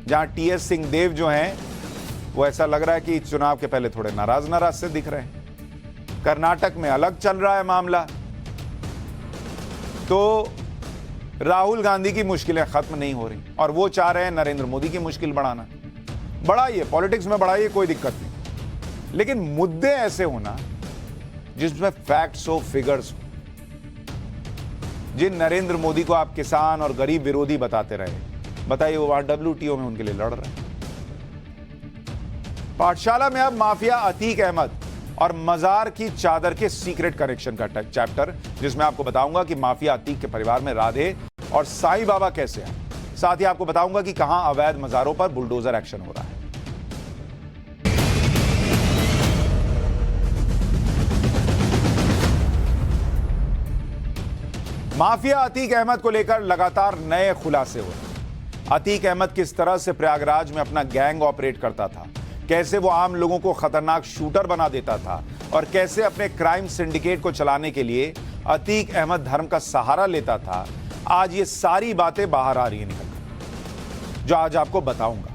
जहां टीएस सिंहदेव जो हैं वो ऐसा लग रहा है कि चुनाव के पहले थोड़े नाराज से दिख रहे हैं। कर्नाटक में अलग चल रहा है मामला। तो राहुल गांधी की मुश्किलें खत्म नहीं हो रही और वो चाह रहे हैं नरेंद्र मोदी की मुश्किल बढ़ाना। बढ़ाइए, पॉलिटिक्स में बढ़ाइए, कोई दिक्कत नहीं, लेकिन मुद्दे ऐसे होना जिसमें फैक्ट्स हो, फिगर्स हो। जिन नरेंद्र मोदी को आप किसान और गरीब विरोधी बताते रहे, बताइए वो वहां WTO में उनके लिए लड़ रहे हैं। पाठशाला में अब माफिया अतीक अहमद और मजार की चादर के सीक्रेट कनेक्शन का चैप्टर, जिसमें आपको बताऊंगा कि माफिया अतीक के परिवार में राधे और साईं बाबा कैसे हैं। साथ ही आपको बताऊंगा कि कहां अवैध मजारों पर बुलडोजर एक्शन हो रहा है। माफिया अतीक अहमद को लेकर लगातार नए खुलासे हुए। अतीक अहमद किस तरह से प्रयागराज में अपना गैंग ऑपरेट करता था, कैसे वो आम लोगों को खतरनाक शूटर बना देता था और कैसे अपने क्राइम सिंडिकेट को चलाने के लिए अतीक अहमद धर्म का सहारा लेता था। आज ये सारी बातें बाहर आ रही है निकलकर, जो आज आपको बताऊंगा।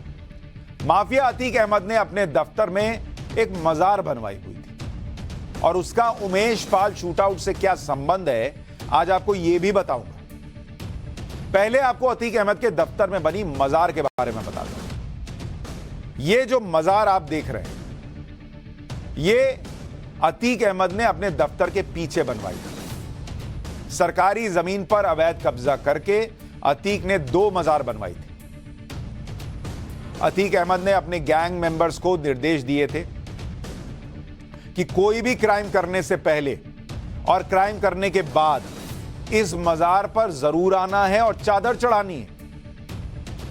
माफिया अतीक अहमद ने अपने दफ्तर में एक मजार बनवाई हुई थी और उसका उमेश पाल शूटआउट से क्या संबंध है, आज आपको यह भी बताऊंगा। पहले आपको अतीक अहमद के दफ्तर में बनी मजार के बारे में बता दूं। ये जो मजार आप देख रहे हैं, ये अतीक अहमद ने अपने दफ्तर के पीछे बनवाई थी। सरकारी जमीन पर अवैध कब्जा करके अतीक ने 2 मजार बनवाई थी। अतीक अहमद ने अपने गैंग मेंबर्स को निर्देश दिए थे कि कोई भी क्राइम करने से पहले और क्राइम करने के बाद इस मजार पर जरूर आना है और चादर चढ़ानी है।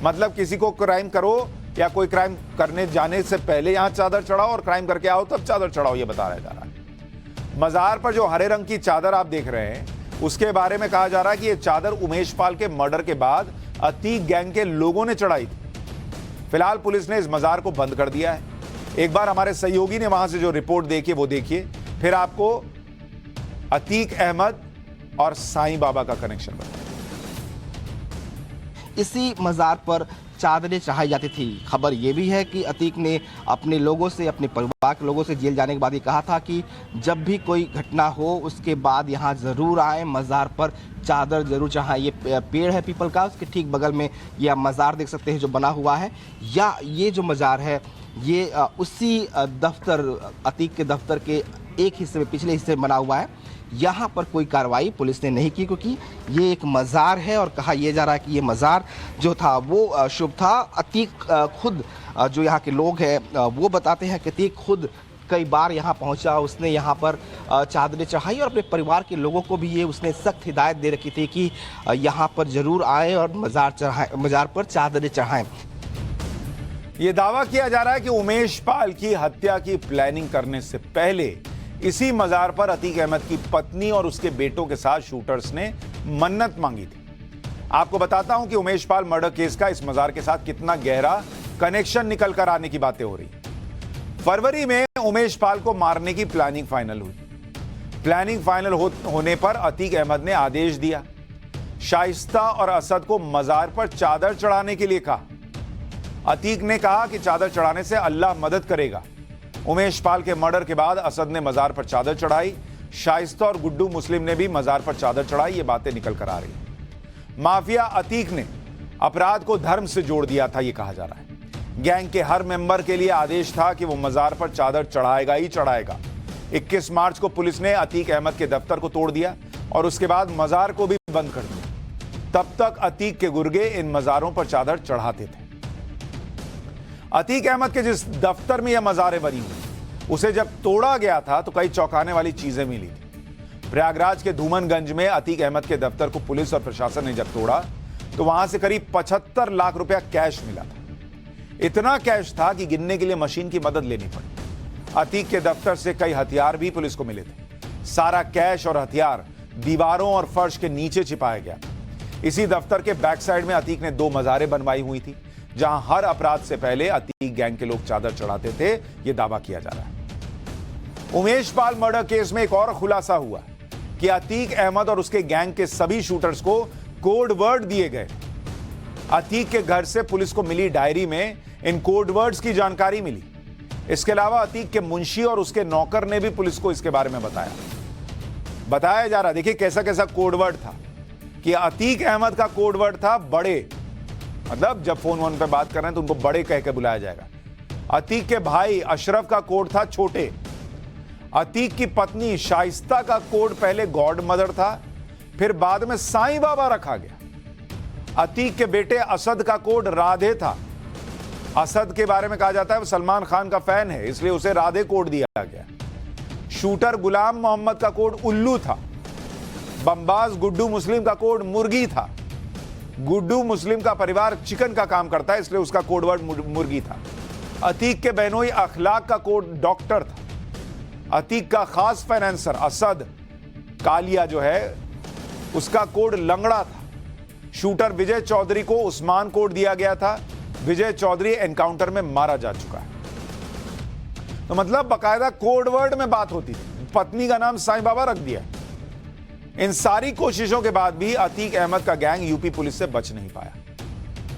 मतलब किसी को क्राइम करो या कोई क्राइम करने जाने से पहले यहां चादर चढ़ाओ और क्राइम करके आओ तब चादर चढ़ाओ, यह बताया जा रहा है। मजार पर जो हरे रंग की चादर आप देख रहे हैं, उसके बारे में कहा जा रहा है कि यह चादर उमेश पाल के मर्डर के बाद अतीक गैंग के लोगों ने चढ़ाई थी। फिलहाल पुलिस ने इस मजार को बंद कर दिया है। एक बार हमारे सहयोगी ने वहां से जो रिपोर्ट देखी वो देखिए, फिर आपको अतीक अहमद और साईं बाबा का कनेक्शन बताएं। इसी मजार पर चादरें चढ़ाई जाती थी। खबर यह भी है कि अतीक ने अपने लोगों से, अपने परिवार के लोगों से जेल जाने के बाद ये कहा था कि जब भी कोई घटना हो उसके बाद यहाँ ज़रूर आए, मज़ार पर चादर ज़रूर चढ़ाएं। ये पेड़ है पीपल का, उसके ठीक बगल में यह मज़ार देख सकते हैं जो बना हुआ है। या ये जो मज़ार है ये उसी दफ्तर, अतीक के दफ्तर के एक हिस्से में, पिछले हिस्से में बना हुआ है। यहाँ पर कोई कार्रवाई पुलिस ने नहीं की क्योंकि ये एक मज़ार है और कहा यह जा रहा है कि ये मज़ार जो था वो शुभ था। अतीक खुद, जो यहाँ के लोग हैं वो बताते हैं कि अतीक खुद कई बार यहाँ पहुँचा, उसने यहाँ पर चादरें चढ़ाई और अपने परिवार के लोगों को भी ये उसने सख्त हिदायत दे रखी थी कि यहाँ पर ज़रूर आए और मज़ार पर चादरें चढ़ाएं। यह दावा किया जा रहा है कि उमेश पाल की हत्या की प्लानिंग करने से पहले इसी मजार पर अतीक अहमद की पत्नी और उसके बेटों के साथ शूटर्स ने मन्नत मांगी थी। आपको बताता हूं कि उमेश पाल मर्डर केस का इस मजार के साथ कितना गहरा कनेक्शन निकल कर आने की बातें हो रही। फरवरी में उमेश पाल को मारने की प्लानिंग फाइनल हुई। प्लानिंग फाइनल होने पर अतीक अहमद ने आदेश दिया, शाइस्ता और असद को मजार पर चादर चढ़ाने के लिए कहा। अतीक ने कहा कि चादर चढ़ाने से अल्लाह मदद करेगा। उमेश पाल के मर्डर के बाद असद ने मजार पर चादर चढ़ाई, शाइस्ता और गुड्डू मुस्लिम ने भी मजार पर चादर चढ़ाई। ये बातें निकल कर आ रही हैं। माफिया अतीक ने अपराध को धर्म से जोड़ दिया था, यह कहा जा रहा है। गैंग के हर मेंबर के लिए आदेश था कि वो मजार पर चादर चढ़ाएगा ही चढ़ाएगा। 21 मार्च को पुलिस ने अतीक अहमद के दफ्तर को तोड़ दिया और उसके बाद मजार को भी बंद कर दिया। तब तक अतीक के गुर्गे इन मजारों पर चादर चढ़ाते थे। अतीक अहमद के जिस दफ्तर में यह मजारें बनी हुई, उसे जब तोड़ा गया था तो कई चौंकाने वाली चीजें मिली थी। प्रयागराज के धूमनगंज में अतीक अहमद के दफ्तर को पुलिस और प्रशासन ने जब तोड़ा तो वहां से करीब 75 लाख रुपया कैश मिला था। इतना कैश था कि गिनने के लिए मशीन की मदद लेनी पड़ी। अतीक के दफ्तर से कई हथियार भी पुलिस को मिले थे। सारा कैश और हथियार दीवारों और फर्श के नीचे छिपाया गया। इसी दफ्तर के बैक साइड में अतीक ने 2 मजारें बनवाई हुई थी, जहां हर अपराध से पहले अतीक गैंग के लोग चादर चढ़ाते थे, यह दावा किया जा रहा है। उमेश पाल मर्डर केस में एक और खुलासा हुआ कि अतीक अहमद और उसके गैंग के सभी शूटर्स को कोड वर्ड दिए गए। अतीक के घर से पुलिस को मिली डायरी में इन कोड वर्ड्स की जानकारी मिली। इसके अलावा अतीक के मुंशी और उसके नौकर ने भी पुलिस को इसके बारे में बताया जा रहा। देखिए कैसा कैसा कोड वर्ड था कि अतीक अहमद का कोड वर्ड था बड़े, मतलब जब फोन पे बात कर रहे हैं तो उनको बड़े कह के बुलाया जाएगा। अतीक के भाई अशरफ का कोड था छोटे। अतीक की पत्नी शाइस्ता का कोड पहले गॉड मदर था, फिर बाद में साईं बाबा रखा गया। अतीक के बेटे असद का कोड राधे था। असद के बारे में कहा जाता है वो सलमान खान का फैन है, इसलिए उसे राधे कोड दिया गया। शूटर गुलाम मोहम्मद का कोड उल्लू था। बमबाज गुड्डू मुस्लिम का कोड मुर्गी था। गुड्डू मुस्लिम का परिवार चिकन का काम करता है, इसलिए उसका कोड वर्ड मुर्गी था। अतीक के बहनोई अखलाक का कोड डॉक्टर था। अतीक का खास फाइनेंसर असद कालिया जो है उसका कोड लंगड़ा था। शूटर विजय चौधरी को उस्मान कोड दिया गया था। विजय चौधरी एनकाउंटर में मारा जा चुका है। तो मतलब बकायदा कोड वर्ड में बात होती थी। पत्नी का नाम साईं बाबा रख दिया। इन सारी कोशिशों के बाद भी अतीक अहमद का गैंग यूपी पुलिस से बच नहीं पाया।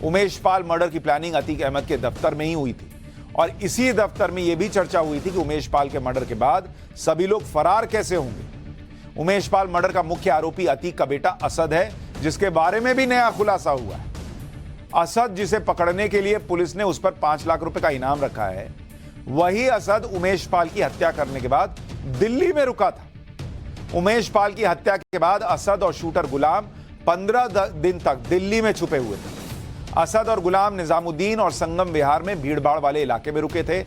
उमेश पाल मर्डर की प्लानिंग अतीक अहमद के दफ्तर में ही हुई थी और इसी दफ्तर में यह भी चर्चा हुई थी कि उमेश पाल के मर्डर के बाद सभी लोग फरार कैसे होंगे। उमेश पाल मर्डर का मुख्य आरोपी अतीक का बेटा असद है, जिसके बारे में भी नया खुलासा हुआ है। असद, जिसे पकड़ने के लिए पुलिस ने उस पर 5 लाख रुपए का इनाम रखा है, वही असद उमेश पाल की हत्या करने के बाद दिल्ली में रुका था। उमेश पाल की हत्या के बाद असद और शूटर गुलाम 15 दिन तक दिल्ली में छुपे हुए थे। असद और गुलाम निजामुद्दीन और संगम विहार में भीड़भाड़ वाले इलाके में रुके थे।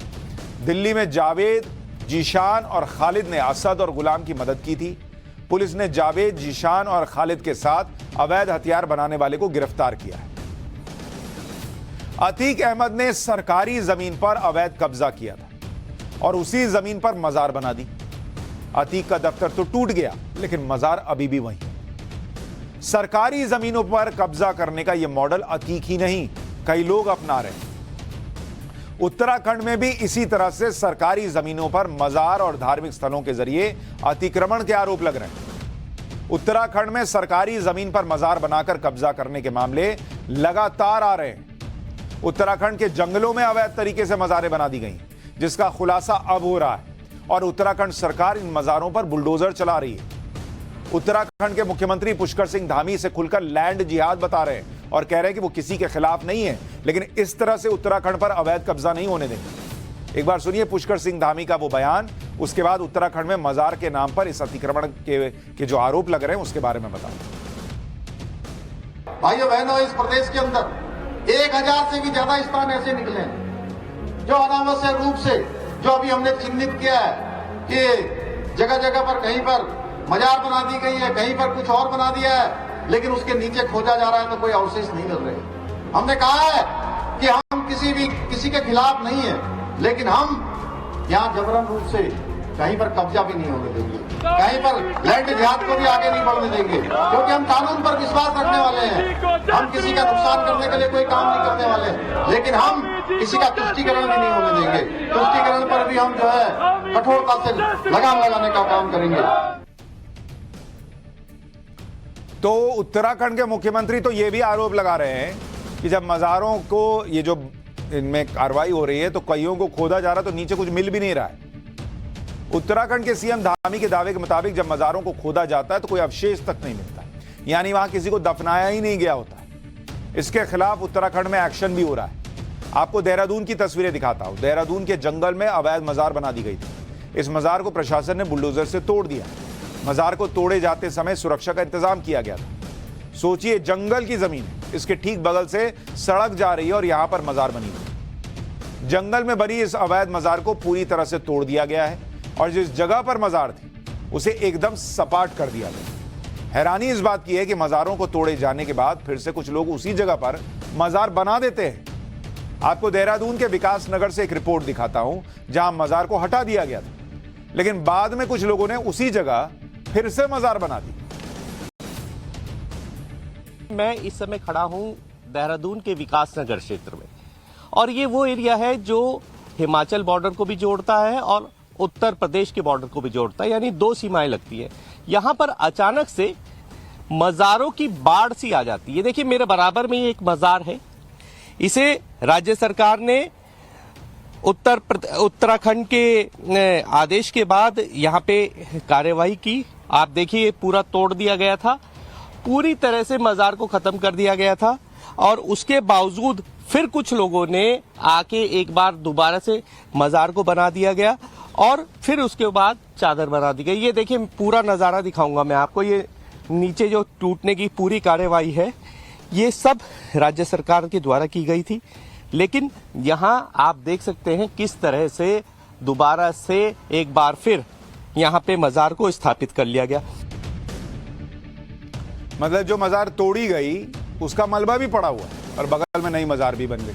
दिल्ली में जावेद, जीशान और खालिद ने असद और गुलाम की मदद की थी। पुलिस ने जावेद, जीशान और खालिद के साथ अवैध हथियार बनाने वाले को गिरफ्तार किया है। अतीक अहमद ने सरकारी जमीन पर अवैध कब्जा किया था और उसी जमीन पर मजार बना दी। अतीक का दफ्तर तो टूट गया, लेकिन मजार अभी भी वहीं। सरकारी जमीनों पर कब्जा करने का यह मॉडल अतीक ही नहीं, कई लोग अपना रहे हैं। उत्तराखंड में भी इसी तरह से सरकारी जमीनों पर मजार और धार्मिक स्थलों के जरिए अतिक्रमण के आरोप लग रहे हैं। उत्तराखंड में सरकारी जमीन पर मजार बनाकर कब्जा करने के मामले लगातार आ रहे हैं। उत्तराखंड के जंगलों में अवैध तरीके से मजारें बना दी गई, जिसका खुलासा अब हो रहा है और उत्तराखंड सरकार इन मजारों पर बुलडोजर चला रही है। उत्तराखंड के मुख्यमंत्री पुष्कर सिंह धामी इसे खुलकर लैंड जिहाद बता रहे हैं और कह रहे हैं कि वो किसी के खिलाफ नहीं है, लेकिन इस तरह से उत्तराखंड पर अवैध कब्जा नहीं होने देंगे। एक बार सुनिए पुष्कर सिंह धामी का वो बयान, उसके बाद उत्तराखंड में मजार के नाम पर इस अतिक्रमण के जो आरोप लग रहे हैं उसके बारे में बताओ। भाइयों बहनों, इस प्रदेश के अंदर 1000 से भी ज्यादा स्थान ऐसे निकले हैं जो अनावश्यक रूप से, जो अभी हमने चिन्हित किया है कि जगह जगह पर कहीं पर मजार बना दी गई है, कहीं पर कुछ और बना दिया है, लेकिन उसके नीचे खोजा जा रहा है तो कोई अवशेष नहीं मिल रहे। हमने कहा है कि हम किसी के खिलाफ नहीं है, लेकिन हम यहाँ जबरन रूप से कहीं पर कब्जा भी नहीं होने देंगे, कहीं पर लैंड जिहाद को भी आगे नहीं बढ़ने देंगे, क्योंकि हम कानून पर विश्वास रखने वाले हैं। हम किसी का नुकसान करने के लिए कोई काम नहीं करने वाले, लेकिन हम किसी का तुष्टीकरण भी नहीं होने देंगे। तुष्टीकरण पर भी हम जो है कठोरता से लगाम लगाने का काम करेंगे। तो उत्तराखंड के मुख्यमंत्री तो ये भी आरोप लगा रहे हैं कि जब मजारों को, ये जो इनमें कार्रवाई हो रही है, तो कईयों को खोदा जा रहा है तो नीचे कुछ मिल भी नहीं रहा है। उत्तराखंड के सीएम धामी के दावे के मुताबिक जब मजारों को खोदा जाता है तो कोई अवशेष तक नहीं मिलता, यानी वहां किसी को दफनाया ही नहीं गया होता। इसके खिलाफ उत्तराखंड में एक्शन भी हो रहा है। आपको देहरादून की तस्वीरें दिखाता हूं। देहरादून के जंगल में अवैध मजार बना दी गई थी। इस मजार को प्रशासन ने बुलडोजर से तोड़ दिया। मजार को तोड़े जाते समय सुरक्षा का इंतजाम किया गया था। सोचिए, जंगल की जमीन है, इसके ठीक बगल से सड़क जा रही है और यहां पर मजार बनी हुई। जंगल में बनी इस अवैध मजार को पूरी तरह से तोड़ दिया गया है और जिस जगह पर मजार थी उसे एकदम सपाट कर दिया गया। हैरानी इस बात की है कि मजारों को तोड़े जाने के बाद फिर से कुछ लोग उसी जगह पर मजार बना देते हैं। आपको देहरादून के विकास नगर से एक रिपोर्ट दिखाता हूं, जहां मजार को हटा दिया गया था, लेकिन बाद में कुछ लोगों ने उसी जगह फिर से मजार बना दी। मैं इस समय खड़ा हूं देहरादून के विकास नगर क्षेत्र में, और ये वो एरिया है जो हिमाचल बॉर्डर को भी जोड़ता है और उत्तर प्रदेश के बॉर्डर को भी जोड़ता है, यानी 2 सीमाएं लगती है। यहां पर अचानक से मजारों की बाढ़ सी आ जाती है। देखिए, मेरे बराबर में ही एक मजार है। इसे राज्य सरकार ने उत्तराखंड के आदेश के बाद यहां पे कार्यवाही की। आप देखिए, पूरा तोड़ दिया गया था, पूरी तरह से मजार को खत्म कर दिया गया था, और उसके बावजूद फिर कुछ लोगों ने आके एक बार दोबारा से मजार को बना दिया गया और फिर उसके बाद चादर बना दी गई। ये देखिए, पूरा नजारा दिखाऊंगा मैं आपको। ये नीचे जो टूटने की पूरी कार्यवाही है, ये सब राज्य सरकार के द्वारा की गई थी, लेकिन यहां आप देख सकते हैं किस तरह से दोबारा से एक बार फिर यहां पे मजार को स्थापित कर लिया गया। मतलब जो मजार तोड़ी गई उसका मलबा भी पड़ा हुआ है और बगल में नई मजार भी बन गई।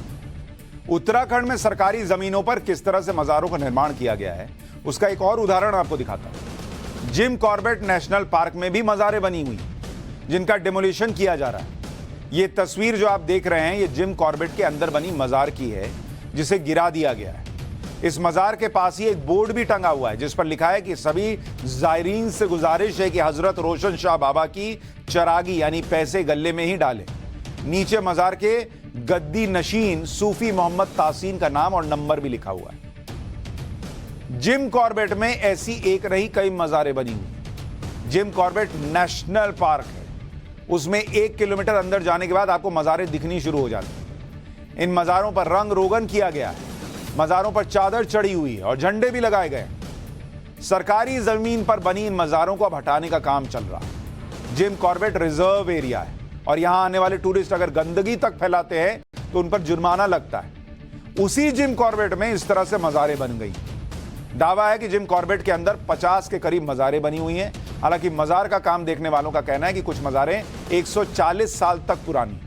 उत्तराखंड में सरकारी जमीनों पर किस तरह से मजारों का निर्माण किया गया है, उसका एक और उदाहरण आपको दिखाता हूं। जिम कॉर्बेट नेशनल पार्क में भी मजारें बनी हुई। जिनका डिमोलिशन किया जा रहा है। ये तस्वीर जो आप देख रहे हैं, ये जिम कॉर्बेट के अंदर बनी मजार की है, जिसे गिरा दिया गया है। इस मजार के पास ही एक बोर्ड भी टंगा हुआ है जिस पर लिखा है कि सभी जायरीन से गुजारिश है कि हजरत रोशन शाह बाबा की चरागी यानी पैसे गले में ही डालें। नीचे मजार के गद्दी नशीन सूफी मोहम्मद तासीन का नाम और नंबर भी लिखा हुआ है। जिम कॉर्बेट में ऐसी एक नहीं कई मजारें बनी हुई। जिम कॉर्बेट नेशनल पार्क है, उसमें 1 किलोमीटर अंदर जाने के बाद आपको मजारें दिखनी शुरू हो जाती हैं। इन मजारों पर रंग रोगन किया गया है, मजारों पर चादर चढ़ी हुई है और झंडे भी लगाए गए। सरकारी जमीन पर बनी इन मजारों को अब हटाने का काम चल रहा है। जिम कॉर्बेट रिजर्व एरिया है और यहां आने वाले टूरिस्ट अगर गंदगी तक फैलाते हैं तो उन पर जुर्माना लगता है। उसी जिम कॉर्बेट में इस तरह से मजारें बन गई। दावा है कि जिम कॉर्बेट के अंदर 50 के करीब मजारें बनी हुई हैं। हालांकि मजार का काम देखने वालों का कहना है कि कुछ मजारें 140 साल तक पुरानी।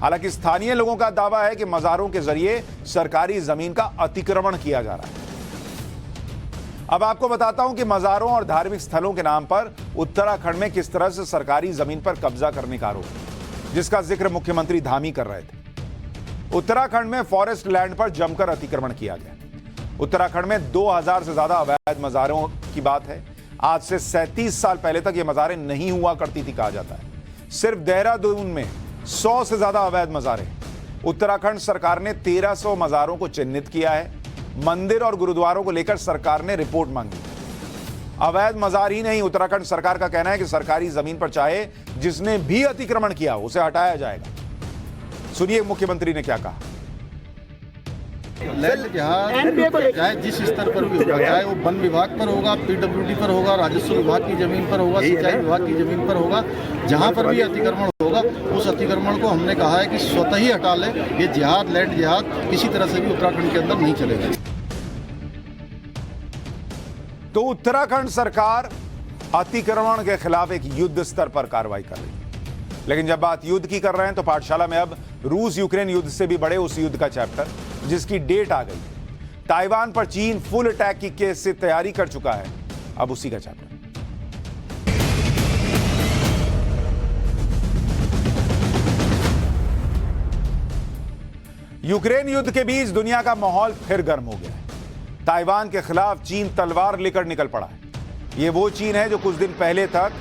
हालांकि स्थानीय लोगों का दावा है कि मजारों के जरिए सरकारी जमीन का अतिक्रमण किया जा रहा है। अब आपको बताता हूं कि मजारों और धार्मिक स्थलों के नाम पर उत्तराखंड में किस तरह से सरकारी जमीन पर कब्जा करने का आरोप है, जिसका जिक्र मुख्यमंत्री धामी कर रहे थे। उत्तराखंड में फॉरेस्ट लैंड पर जमकर अतिक्रमण किया गया। उत्तराखंड में 2000 से ज्यादा अवैध मजारों की बात है। आज से 37 साल पहले तक ये मजारें नहीं हुआ करती थी कहा जाता है। सिर्फ देहरादून में 100 से ज्यादा अवैध मजारें। उत्तराखंड सरकार ने 1300 मजारों को चिन्हित किया है। मंदिर और गुरुद्वारों को लेकर सरकार ने रिपोर्ट मांगी। अवैध मजार ही नहीं, उत्तराखंड सरकार का कहना है कि सरकारी जमीन पर चाहे जिसने भी अतिक्रमण किया उसे हटाया जाएगा। सुनिए मुख्यमंत्री ने क्या कहा। लैंड जहाज चाहे जिस स्तर पर भी होगा, चाहे वो वन विभाग पर होगा, पीडब्ल्यूडी पर होगा, राजस्व विभाग की जमीन पर होगा, सिंचाई विभाग की जमीन पर होगा, जहां पर भी अतिक्रमण होगा उस अतिक्रमण को हमने कहा है कि स्वतः ही हटा ले। ये जिहाद लैंड जिहाद किसी तरह से भी उत्तराखंड के अंदर नहीं चलेगा। तो उत्तराखंड सरकार अतिक्रमण के खिलाफ एक युद्ध स्तर पर कार्रवाई कर रही है। लेकिन जब बात युद्ध की कर रहे हैं तो पाठशाला में अब रूस यूक्रेन युद्ध से भी बड़े उस युद्ध का चैप्टर जिसकी डेट आ गई। ताइवान पर चीन फुल अटैक की केस से तैयारी कर चुका है, अब उसी का चैप्टर। यूक्रेन युद्ध के बीच दुनिया का माहौल फिर गर्म हो गया है। ताइवान के खिलाफ चीन तलवार लेकर निकल पड़ा है। यह वो चीन है जो कुछ दिन पहले तक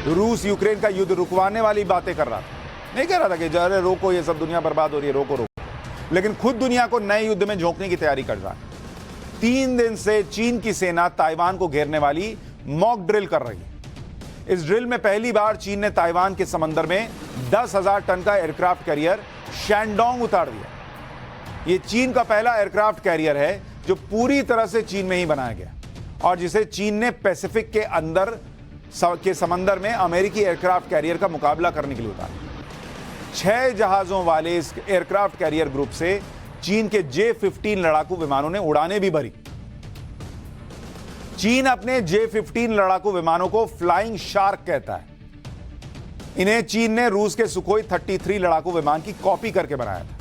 रूस यूक्रेन का युद्ध रुकवाने वाली बातें कर रहा था। नहीं कह रहा था कि अरे रोको, ये सब दुनिया बर्बाद हो रही है, रोको रोको, लेकिन खुद दुनिया को नए युद्ध में झोंकने की तैयारी कर रहा है। 3 दिन से चीन की सेना ताइवान को घेरने वाली मॉक ड्रिल कर रही है। इस ड्रिल में पहली बार चीन ने ताइवान के समंदर में 10,000 टन का एयरक्राफ्ट कैरियर शैंडोंग उतार दिया। यह चीन का पहला एयरक्राफ्ट कैरियर है जो पूरी तरह से चीन में ही बनाया गया और जिसे चीन ने पैसिफिक के अंदर के समंदर में अमेरिकी एयरक्राफ्ट कैरियर का मुकाबला करने के लिए उतारा। 6 जहाजों वाले इस एयरक्राफ्ट कैरियर ग्रुप से चीन के J-15 लड़ाकू विमानों ने उड़ानें भी भरी। चीन अपने J-15 लड़ाकू विमानों को फ्लाइंग शार्क कहता है। इन्हें चीन ने रूस के सुखोई 33 लड़ाकू विमान की कॉपी करके बनाया था।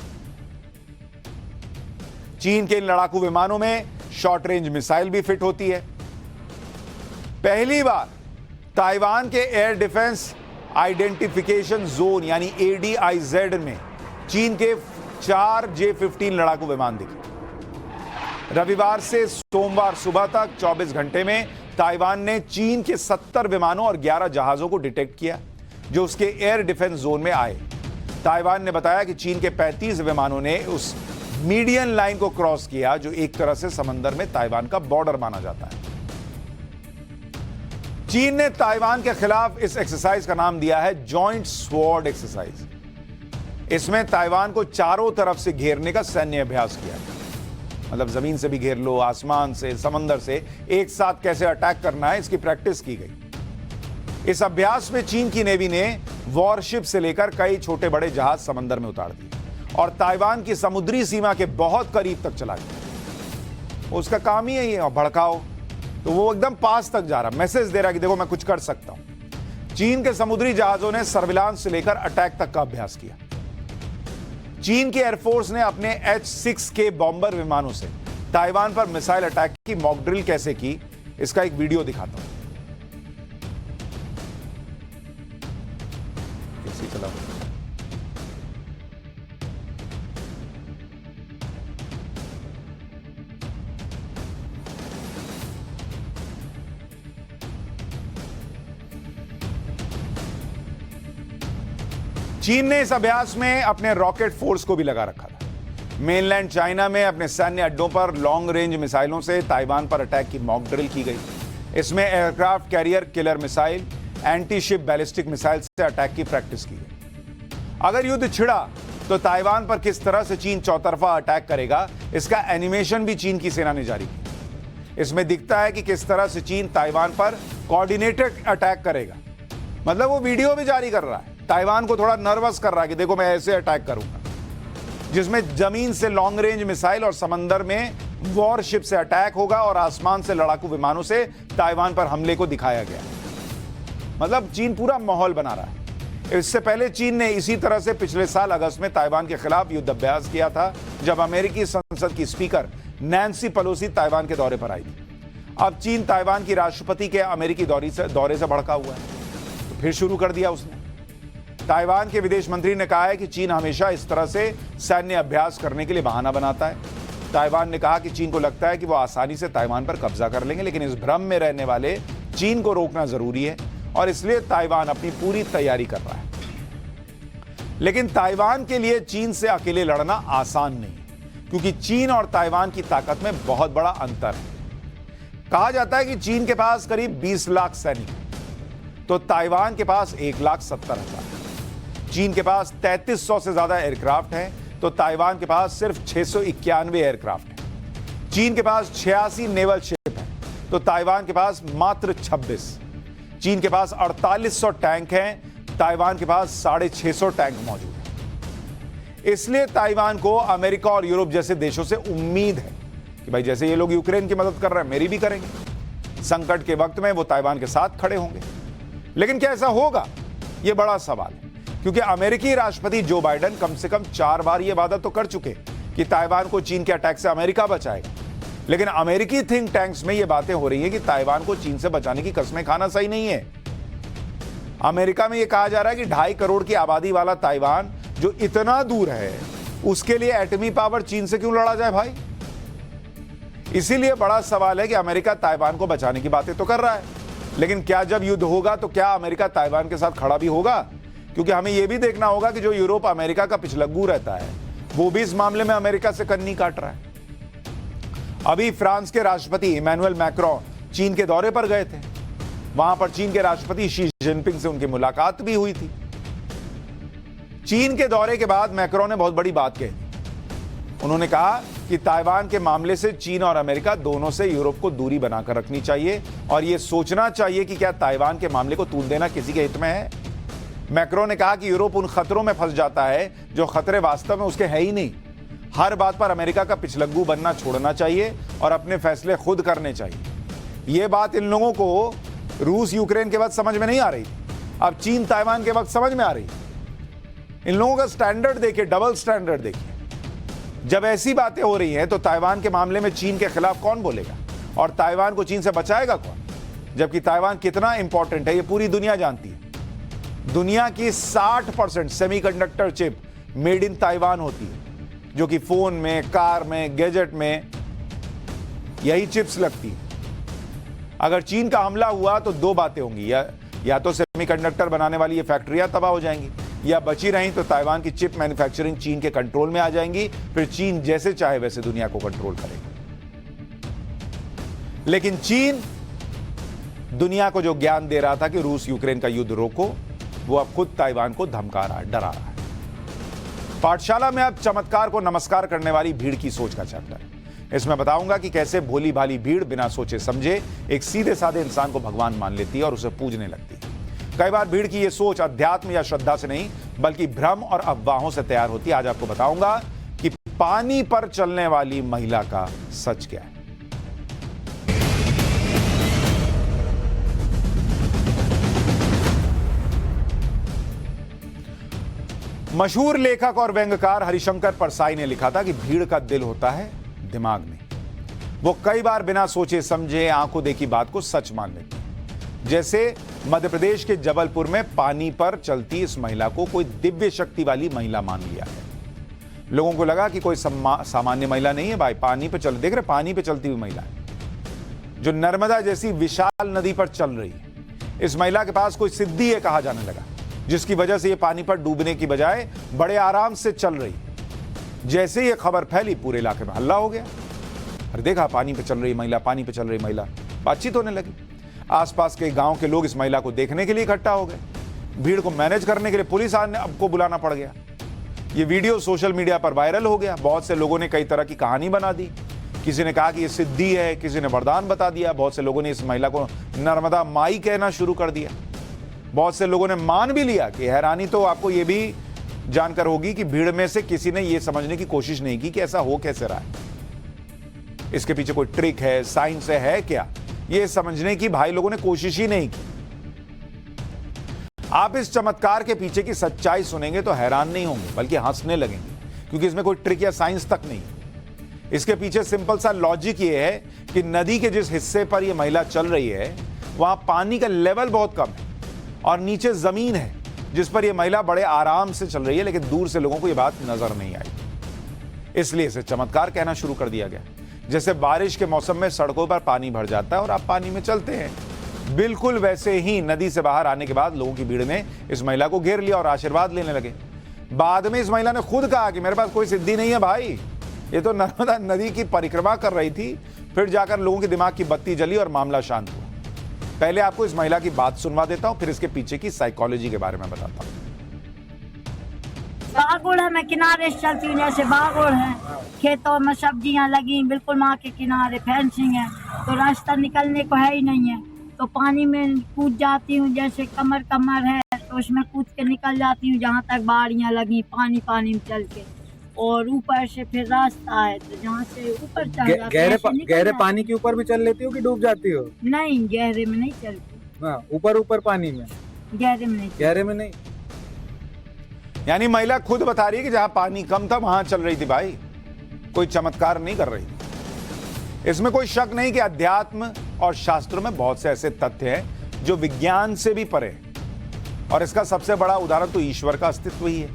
चीन के इन लड़ाकू विमानों में शॉर्ट रेंज मिसाइल भी फिट होती है। पहली बार ताइवान के एयर डिफेंस आइडेंटिफिकेशन जोन यानी ADIZ में चीन के 4 J-15 लड़ाकू विमान दिखे। रविवार से सोमवार सुबह तक 24 घंटे में ताइवान ने चीन के 70 विमानों और 11 जहाजों को डिटेक्ट किया जो उसके एयर डिफेंस जोन में आए। ताइवान ने बताया कि चीन के 35 विमानों ने उस मीडियन लाइन को क्रॉस किया जो एक तरह से समंदर में ताइवान का बॉर्डर माना जाता है। चीन ने ताइवान के खिलाफ इस एक्सरसाइज का नाम दिया है जॉइंट स्वॉर्ड एक्सरसाइज। इसमें ताइवान को चारों तरफ से घेरने का सैन्य अभ्यास किया, मतलब जमीन से भी घेर लो, आसमान से, समंदर से, एक साथ कैसे अटैक करना है इसकी प्रैक्टिस की गई। इस अभ्यास में चीन की नेवी ने वॉरशिप से लेकर कई छोटे बड़े जहाज समंदर में उतार दिए और ताइवान की समुद्री सीमा के बहुत करीब तक चला गया। उसका काम ही यही है, भड़काओ, तो वो एकदम पास तक जा रहा, मैसेज दे रहा कि देखो मैं कुछ कर सकता हूं। चीन के समुद्री जहाजों ने सर्विलांस से लेकर अटैक तक का अभ्यास किया। चीन की एयरफोर्स ने अपने H-6K बॉम्बर विमानों से ताइवान पर मिसाइल अटैक की मॉक ड्रिल कैसे की, इसका एक वीडियो दिखाता हूं। चीन ने इस अभ्यास में अपने रॉकेट फोर्स को भी लगा रखा था। मेनलैंड चाइना में अपने सैन्य अड्डों पर लॉन्ग रेंज मिसाइलों से ताइवान पर अटैक की मॉक ड्रिल की गई। इसमें aircraft carrier killer missile, anti ship ballistic missile से अटैक की प्रैक्टिस की गई। अगर युद्ध छिड़ा तो ताइवान पर किस तरह से चीन चौतरफा अटैक करेगा, इसका एनिमेशन भी चीन की सेना ने जारी किया। इसमें दिखता है कि किस तरह से चीन ताइवान पर कोऑर्डिनेटेड अटैक करेगा। मतलब वो वीडियो भी जारी कर रहा है, ताइवान को थोड़ा नर्वस कर रहा है कि देखो मैं ऐसे अटैक करूंगा, जिसमें जमीन से लॉन्ग रेंज मिसाइल और समंदर में वॉरशिप से अटैक होगा और आसमान से लड़ाकू विमानों से ताइवान पर हमले को दिखाया गया। मतलब चीन पूरा माहौल बना रहा है। इससे पहले चीन ने इसी तरह से पिछले साल अगस्त में ताइवान के खिलाफ युद्ध अभ्यास किया था, जब अमेरिकी संसद की स्पीकर नैन्सी पेलोसी ताइवान के दौरे पर आई थी। अब चीन ताइवान की राष्ट्रपति के अमेरिकी दौरे से भड़का हुआ है, तो फिर शुरू कर दिया उसने। ताइवान के विदेश मंत्री ने कहा है कि चीन हमेशा इस तरह से सैन्य अभ्यास करने के लिए बहाना बनाता है। ताइवान ने कहा कि चीन को लगता है कि वो आसानी से ताइवान पर कब्जा कर लेंगे, लेकिन इस भ्रम में रहने वाले चीन को रोकना जरूरी है और इसलिए ताइवान अपनी पूरी तैयारी कर रहा है। लेकिन ताइवान के लिए चीन से अकेले लड़ना आसान नहीं, क्योंकि चीन और ताइवान की ताकत में बहुत बड़ा अंतर है। कहा जाता है कि चीन के पास करीब 20 लाख सैनिक हैं, तो ताइवान के पास 1,70,000। चीन के पास 3300 से ज्यादा एयरक्राफ्ट हैं, तो ताइवान के पास सिर्फ 691 एयरक्राफ्ट हैं। चीन के पास 86 नेवल शिप हैं, तो ताइवान के पास मात्र 26। चीन के पास 4800 टैंक हैं, ताइवान के पास 650 टैंक मौजूद हैं। इसलिए ताइवान को अमेरिका और यूरोप जैसे देशों से उम्मीद है कि भाई जैसे ये लोग यूक्रेन की मदद कर रहे हैं, मेरी भी करेंगे। संकट के वक्त में वो ताइवान के साथ खड़े होंगे। लेकिन क्या ऐसा होगा, ये बड़ा सवाल है, क्योंकि अमेरिकी राष्ट्रपति जो बाइडेन कम से कम 4 बार ये वादा तो कर चुके कि ताइवान को चीन के अटैक से अमेरिका बचाएगा। लेकिन अमेरिकी थिंक टैंक्स में ये बातें हो रही है कि ताइवान को चीन से बचाने की कस्में खाना सही नहीं है। अमेरिका में यह कहा जा रहा है कि 2.5 करोड़ की आबादी वाला ताइवान जो इतना दूर है, उसके लिए एटमी पावर चीन से क्यों लड़ा जाए भाई। इसीलिए बड़ा सवाल है कि अमेरिका ताइवान को बचाने की बातें तो कर रहा है, लेकिन क्या जब युद्ध होगा तो क्या अमेरिका ताइवान के साथ खड़ा भी होगा? क्योंकि हमें यह भी देखना होगा कि जो यूरोप अमेरिका का पिछलग्गू रहता है, वो भी इस मामले में अमेरिका से कन्नी काट रहा है। अभी फ्रांस के राष्ट्रपति इमैनुअल मैक्रोन चीन के दौरे पर गए थे। वहां पर चीन के राष्ट्रपति शी जिनपिंग से उनकी मुलाकात भी हुई थी। चीन के दौरे के बाद मैक्रोन ने बहुत बड़ी बात कही। उन्होंने कहा कि ताइवान के मामले से चीन और अमेरिका दोनों से यूरोप को दूरी बनाकर रखनी चाहिए और यह सोचना चाहिए कि क्या ताइवान के मामले को तूल देना किसी के हित में है। मैक्रोन ने कहा कि यूरोप उन खतरों में फंस जाता है जो खतरे वास्तव में उसके है ही नहीं। हर बात पर अमेरिका का पिछलग्गू बनना छोड़ना चाहिए और अपने फैसले खुद करने चाहिए। यह बात इन लोगों को रूस यूक्रेन के वक्त समझ में नहीं आ रही, अब चीन ताइवान के वक्त समझ में आ रही। इन लोगों का स्टैंडर्ड देखिए, डबल स्टैंडर्ड देखिए। जब ऐसी बातें हो रही हैं तो ताइवान के मामले में चीन के खिलाफ कौन बोलेगा और ताइवान को चीन से बचाएगा कौन? जबकि ताइवान कितना इंपॉर्टेंट है ये पूरी दुनिया जानती है। दुनिया की 60% semiconductor chip made in Taiwan होती है, जो कि फोन में, कार में, गैजेट में यही चिप्स लगती है। अगर चीन का हमला हुआ तो 2 बातें होंगी, या तो सेमीकंडक्टर बनाने वाली ये फैक्ट्रियां तबाह हो जाएंगी, या बची रहीं तो ताइवान की चिप मैन्युफैक्चरिंग चीन के कंट्रोल में आ जाएंगी। फिर चीन जैसे चाहे वैसे दुनिया को कंट्रोल करेगा। लेकिन चीन दुनिया को जो ज्ञान दे रहा था कि रूस यूक्रेन का युद्ध रोको, वो अब खुद ताइवान को धमका रहा है, डरा रहा है। पाठशाला में अब चमत्कार को नमस्कार करने वाली भीड़ की सोच का चैप्टर है। इसमें बताऊंगा कि कैसे भोली भाली भीड़ बिना सोचे समझे एक सीधे साधे इंसान को भगवान मान लेती है और उसे पूजने लगती है। कई बार भीड़ की यह सोच अध्यात्म या श्रद्धा से नहीं, बल्कि भ्रम और अफवाहों से तैयार होती है। आज आपको बताऊंगा कि पानी पर चलने वाली महिला का सच क्या है। मशहूर लेखक और व्यंग्यकार हरिशंकर परसाई ने लिखा था कि भीड़ का दिल होता है दिमाग में। वो कई बार बिना सोचे समझे आंखों देखी बात को सच मान लेती है। जैसे मध्य प्रदेश के जबलपुर में पानी पर चलती इस महिला को कोई दिव्य शक्ति वाली महिला मान लिया है। लोगों को लगा कि कोई सामान्य महिला नहीं है भाई, पानी पे चल, देख रहे पानी पे चलती हुई महिला है जो नर्मदा जैसी विशाल नदी पर चल रही है। इस महिला के पास कोई सिद्धि है कहा जाने लगा। जिसकी वजह से ये पानी पर डूबने की बजाय बड़े आराम से चल रही। जैसे ये खबर फैली पूरे इलाके में हल्ला हो गया। अरे देखा, पानी पे चल रही महिला, पानी पे चल रही महिला, बातचीत होने लगी। आसपास के गांव के लोग इस महिला को देखने के लिए इकट्ठा हो गए। भीड़ को मैनेज करने के लिए पुलिस को बुलाना पड़ गया। ये वीडियो सोशल मीडिया पर वायरल हो गया। बहुत से लोगों ने कई तरह की कहानी बना दी। किसी ने कहा कि ये सिद्धि है, किसी ने वरदान बता दिया। बहुत से लोगों ने इस महिला को नर्मदा माई कहना शुरू कर दिया। बहुत से लोगों ने मान भी लिया। कि हैरानी तो आपको ये भी जानकर होगी कि भीड़ में से किसी ने ये समझने की कोशिश नहीं की कि ऐसा हो कैसे रहा है, इसके पीछे कोई ट्रिक है, साइंस है क्या, ये समझने की भाई लोगों ने कोशिश ही नहीं की। आप इस चमत्कार के पीछे की सच्चाई सुनेंगे तो हैरान नहीं होंगे, बल्कि हंसने लगेंगे, क्योंकि इसमें कोई ट्रिक या साइंस तक नहीं है। इसके पीछे सिंपल सा लॉजिक ये है कि नदी के जिस हिस्से पर यह महिला चल रही है वहां पानी का लेवल बहुत कम है और नीचे जमीन है जिस पर यह महिला बड़े आराम से चल रही है, लेकिन दूर से लोगों को यह बात नजर नहीं आई, इसलिए इसे चमत्कार कहना शुरू कर दिया गया। जैसे बारिश के मौसम में सड़कों पर पानी भर जाता है और आप पानी में चलते हैं, बिल्कुल वैसे ही नदी से बाहर आने के बाद लोगों की भीड़ ने इस महिला को घेर लिया और आशीर्वाद लेने लगे। बाद में इस महिला ने खुद कहा कि मेरे पास कोई सिद्धि नहीं है भाई, ये तो नर्मदा नदी की परिक्रमा कर रही थी। फिर जाकर लोगों के दिमाग की बत्ती जली और मामला शांत हुआ। पहले आपको इस महिला की बात सुनवा देता हूं, फिर इसके पीछे की साइकोलॉजी के बारे में बताता हूं। बागुड़ है, मैं किनारे से चलती हूँ, जैसे बागुड़ है, खेतों में सब्जियां लगी बिल्कुल माँ के किनारे, फेंसिंग है, तो रास्ता निकलने को है ही नहीं है, तो पानी में कूद जाती हूँ। जैसे कमर है तो उसमें कूद के निकल जाती हूँ जहाँ तक बाड़ियाँ लगी, पानी में चल के, और ऊपर से फिर रास्ता है तो जहाँ से ऊपर चल जाती। गहरे पानी के ऊपर भी चल लेती हो कि डूब जाती हो? नहीं, गहरे में नहीं चलती। हाँ, ऊपर पानी में, गहरे में नहीं। गहरे में नहीं। यानी महिला खुद बता रही है कि जहां पानी कम था वहां चल रही थी भाई, कोई चमत्कार नहीं कर रही। इसमें कोई शक नहीं कि अध्यात्म और शास्त्रों में बहुत से ऐसे तथ्य हैं जो विज्ञान से भी परे हैं, और इसका सबसे बड़ा उदाहरण तो ईश्वर का अस्तित्व ही है।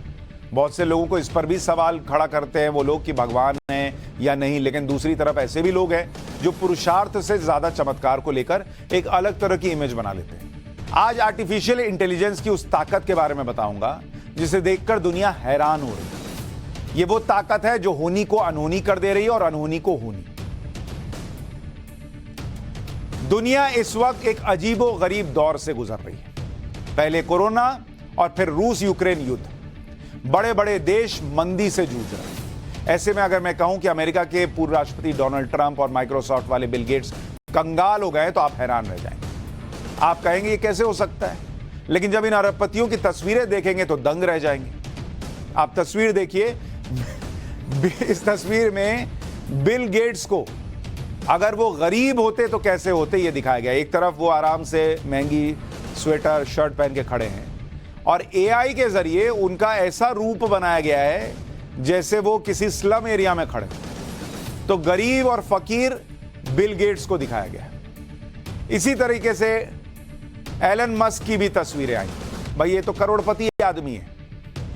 बहुत से लोगों को इस पर भी सवाल खड़ा करते हैं वो लोग कि भगवान है या नहीं, लेकिन दूसरी तरफ ऐसे भी लोग हैं जो पुरुषार्थ से ज्यादा चमत्कार को लेकर एक अलग तरह की इमेज बना लेते हैं। आज आर्टिफिशियल इंटेलिजेंस की उस ताकत के बारे में बताऊंगा जिसे देखकर दुनिया हैरान हो रही है। ये वो ताकत है जो होनी को अनहोनी कर दे रही है और अनहोनी को होनी। दुनिया इस वक्त एक अजीबो गरीब दौर से गुजर रही है। पहले कोरोना और फिर रूस यूक्रेन युद्ध, बड़े बड़े देश मंदी से जूझ रहे हैं। ऐसे में अगर मैं कहूं कि अमेरिका के पूर्व राष्ट्रपति डोनाल्ड ट्रंप और माइक्रोसॉफ्ट वाले बिल गेट्स कंगाल हो गए तो आप हैरान रह जाएंगे। आप कहेंगे ये कैसे हो सकता है, लेकिन जब इन अरबपतियों की तस्वीरें देखेंगे तो दंग रह जाएंगे। आप तस्वीर देखिए, इस तस्वीर में बिल गेट्स को अगर वो गरीब होते तो कैसे होते ये दिखाया गया। एक तरफ वो आराम से महंगी स्वेटर शर्ट पहन के खड़े हैं और एआई के जरिए उनका ऐसा रूप बनाया गया है जैसे वो किसी स्लम एरिया में खड़े। तो गरीब और फकीर बिल गेट्स को दिखाया गया। इसी तरीके से एलन मस्क की भी तस्वीरें आई। भाई ये तो करोड़पति आदमी है,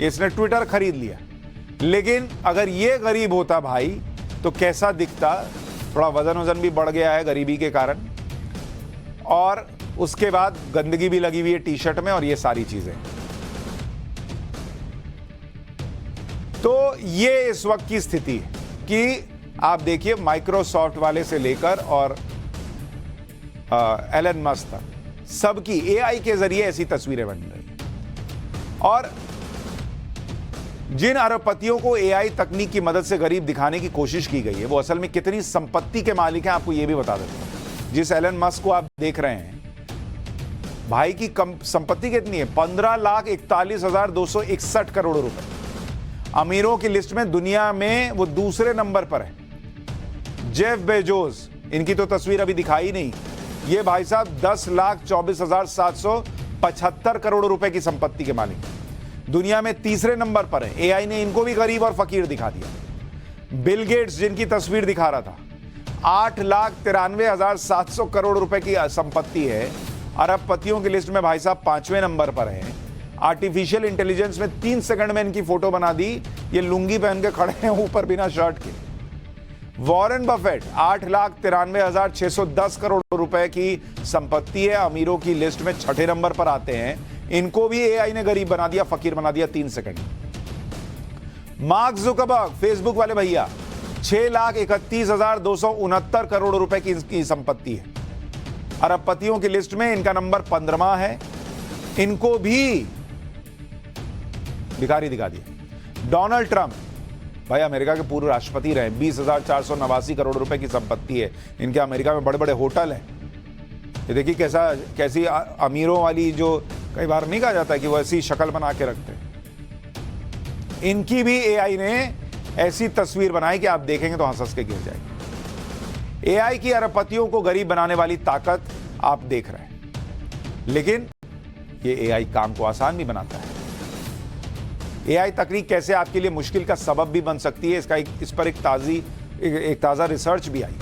इसने ट्विटर खरीद लिया, लेकिन अगर ये गरीब होता भाई तो कैसा दिखता। थोड़ा वजन भी बढ़ गया है गरीबी के कारण, और उसके बाद गंदगी भी लगी हुई है टी शर्ट में और ये सारी चीजें। तो ये इस वक्त की स्थिति है कि आप देखिए माइक्रोसॉफ्ट वाले से लेकर और एलन मस्क तक सबकी एआई के जरिए ऐसी तस्वीरें बन रही। और जिन अरबपतियों को एआई तकनीक की मदद से गरीब दिखाने की कोशिश की गई है वो असल में कितनी संपत्ति के मालिक हैं आपको ये भी बता देता हूं। जिस एलन मस्क को आप देख रहे हैं भाई की संपत्ति कितनी है, 15,41,261 करोड़ रुपए। अमीरों की लिस्ट में दुनिया में वो दूसरे नंबर पर है। जेफ बेजोस, इनकी तो तस्वीर अभी दिखाई नहीं, ये भाई साहब 10,24,775 करोड़ रुपए की संपत्ति के मालिक दुनिया में तीसरे नंबर पर है। एआई ने इनको भी गरीब और फकीर दिखा दिया। बिल गेट्स जिनकी तस्वीर दिखा रहा था, 8,93,700 करोड़ रुपए की संपत्ति है। अरबपतियों की लिस्ट में भाई साहब 5वें नंबर पर है। आर्टिफिशियल इंटेलिजेंस में 3 सेकंड में इनकी फोटो बना दी, ये लुंगी पहन के खड़े हैं ऊपर बिना शर्ट के। वॉरेन बफेट 8,93,610 करोड़ रुपए की संपत्ति है, अमीरों की लिस्ट में 6ठे नंबर पर आते हैं। इनको भी एआई ने गरीब बना दिया, फकीर बना दिया 3 सेकंड। मार्क जुकरबर्ग, फेसबुक वाले भैया, 6,31,269 करोड़ रुपए की इनकी संपत्ति है। अरबपतियों की लिस्ट में इनका नंबर 15वां है। इनको भी भिखारी दिखा दिया। डोनाल्ड ट्रंप, भाई अमेरिका के पूर्व राष्ट्रपति रहे, 20,489 करोड़ रुपए की संपत्ति है इनके। अमेरिका में बड़े बड़े होटल हैं। ये देखिए कैसी अमीरों वाली, जो कई बार नहीं कहा जाता है कि वो ऐसी शक्ल बना के रखते हैं। इनकी भी एआई ने ऐसी तस्वीर बनाई कि आप देखेंगे तो हंस हंस के गिर जाएंगे। एआई की अरबपतियों को गरीब बनाने वाली ताकत आप देख रहे हैं, लेकिन ये एआई काम को आसान भी बनाता है। एआई तकनीक कैसे आपके लिए मुश्किल का सबब भी बन सकती है, इस पर एक ताजा रिसर्च भी आई,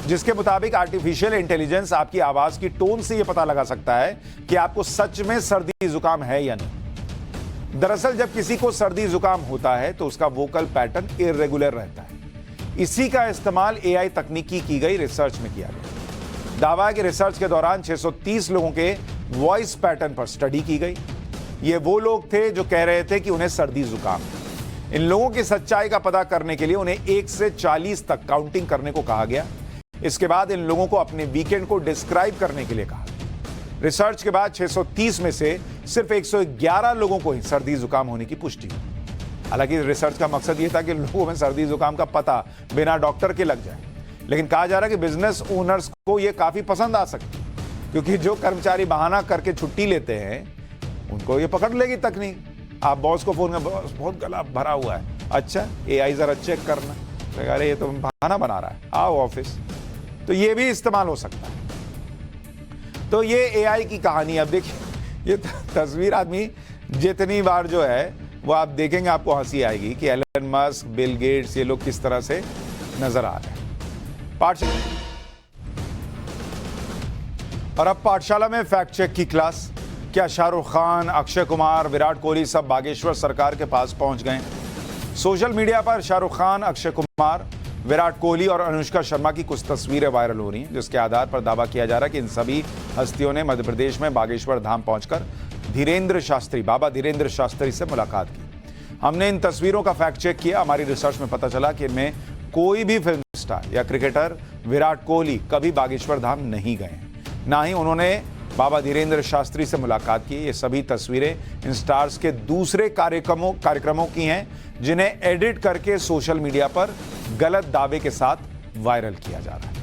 जिसके मुताबिक आर्टिफिशियल इंटेलिजेंस आपकी आवाज की टोन से यह पता लगा सकता है कि आपको सच में सर्दी जुकाम है या नहीं। दरअसल जब किसी को सर्दी जुकाम होता है तो उसका वोकल पैटर्न इर्रेगुलर रहता है। इसी का इस्तेमाल एआई तकनीकी की गई रिसर्च में किया गया। दावा है कि रिसर्च के दौरान 630 लोगों के वॉइस पैटर्न पर स्टडी की गई। ये वो लोग थे जो कह रहे थे कि उन्हें सर्दी जुकाम है। इन लोगों की सच्चाई का पता करने के लिए उन्हें 1 से 40 तक काउंटिंग करने को कहा गया। इसके बाद इन लोगों को अपने वीकेंड को डिस्क्राइब करने के लिए कहा। रिसर्च के बाद 630 में से सिर्फ 111 लोगों को ही सर्दी जुकाम होने की पुष्टि हुई। हालांकि रिसर्च का मकसद यह था कि लोगों में सर्दी जुकाम का पता बिना डॉक्टर के लग जाए, लेकिन कहा जा रहा है कि बिजनेस ओनर्स को यह काफी पसंद आ सकती है, क्योंकि जो कर्मचारी बहाना करके छुट्टी लेते हैं उनको ये पकड़ लेगी तकनीक। आप बॉस को फोन कर, बॉस बहुत गला भरा हुआ है, अच्छा एआई जरा चेक करना, अरे ये तो बहाना बना रहा है, आओ ऑफिस। तो ये भी इस्तेमाल हो सकता है। तो ये एआई की कहानी। अब देखिए ये तस्वीर आदमी जितनी बार जो है वो आप देखेंगे आपको हंसी आएगी कि एलन मस्क, बिल गेट्स, ये लोग किस तरह से नजर आ रहे हैं। और अब पाठशाला में फैक्ट चेक की क्लास। क्या शाहरुख खान, अक्षय कुमार, विराट कोहली सब बागेश्वर सरकार के पास पहुंच गए? सोशल मीडिया पर शाहरुख खान, अक्षय कुमार, विराट कोहली और अनुष्का शर्मा की कुछ तस्वीरें वायरल हो रही हैं, जिसके आधार पर दावा किया जा रहा है कि इन सभी हस्तियों ने मध्य प्रदेश में बागेश्वर धाम पहुंचकर बाबा धीरेन्द्र शास्त्री से मुलाकात की। हमने इन तस्वीरों का फैक्ट चेक किया। हमारी रिसर्च में पता चला कि इनमें कोई भी फिल्म स्टार या क्रिकेटर विराट कोहली कभी बागेश्वर धाम नहीं गए, ना ही उन्होंने बाबा धीरेन्द्र शास्त्री से मुलाकात की। ये सभी तस्वीरें इन स्टार्स के दूसरे कार्यक्रमों की हैं, जिन्हें एडिट करके सोशल मीडिया पर गलत दावे के साथ वायरल किया जा रहा है।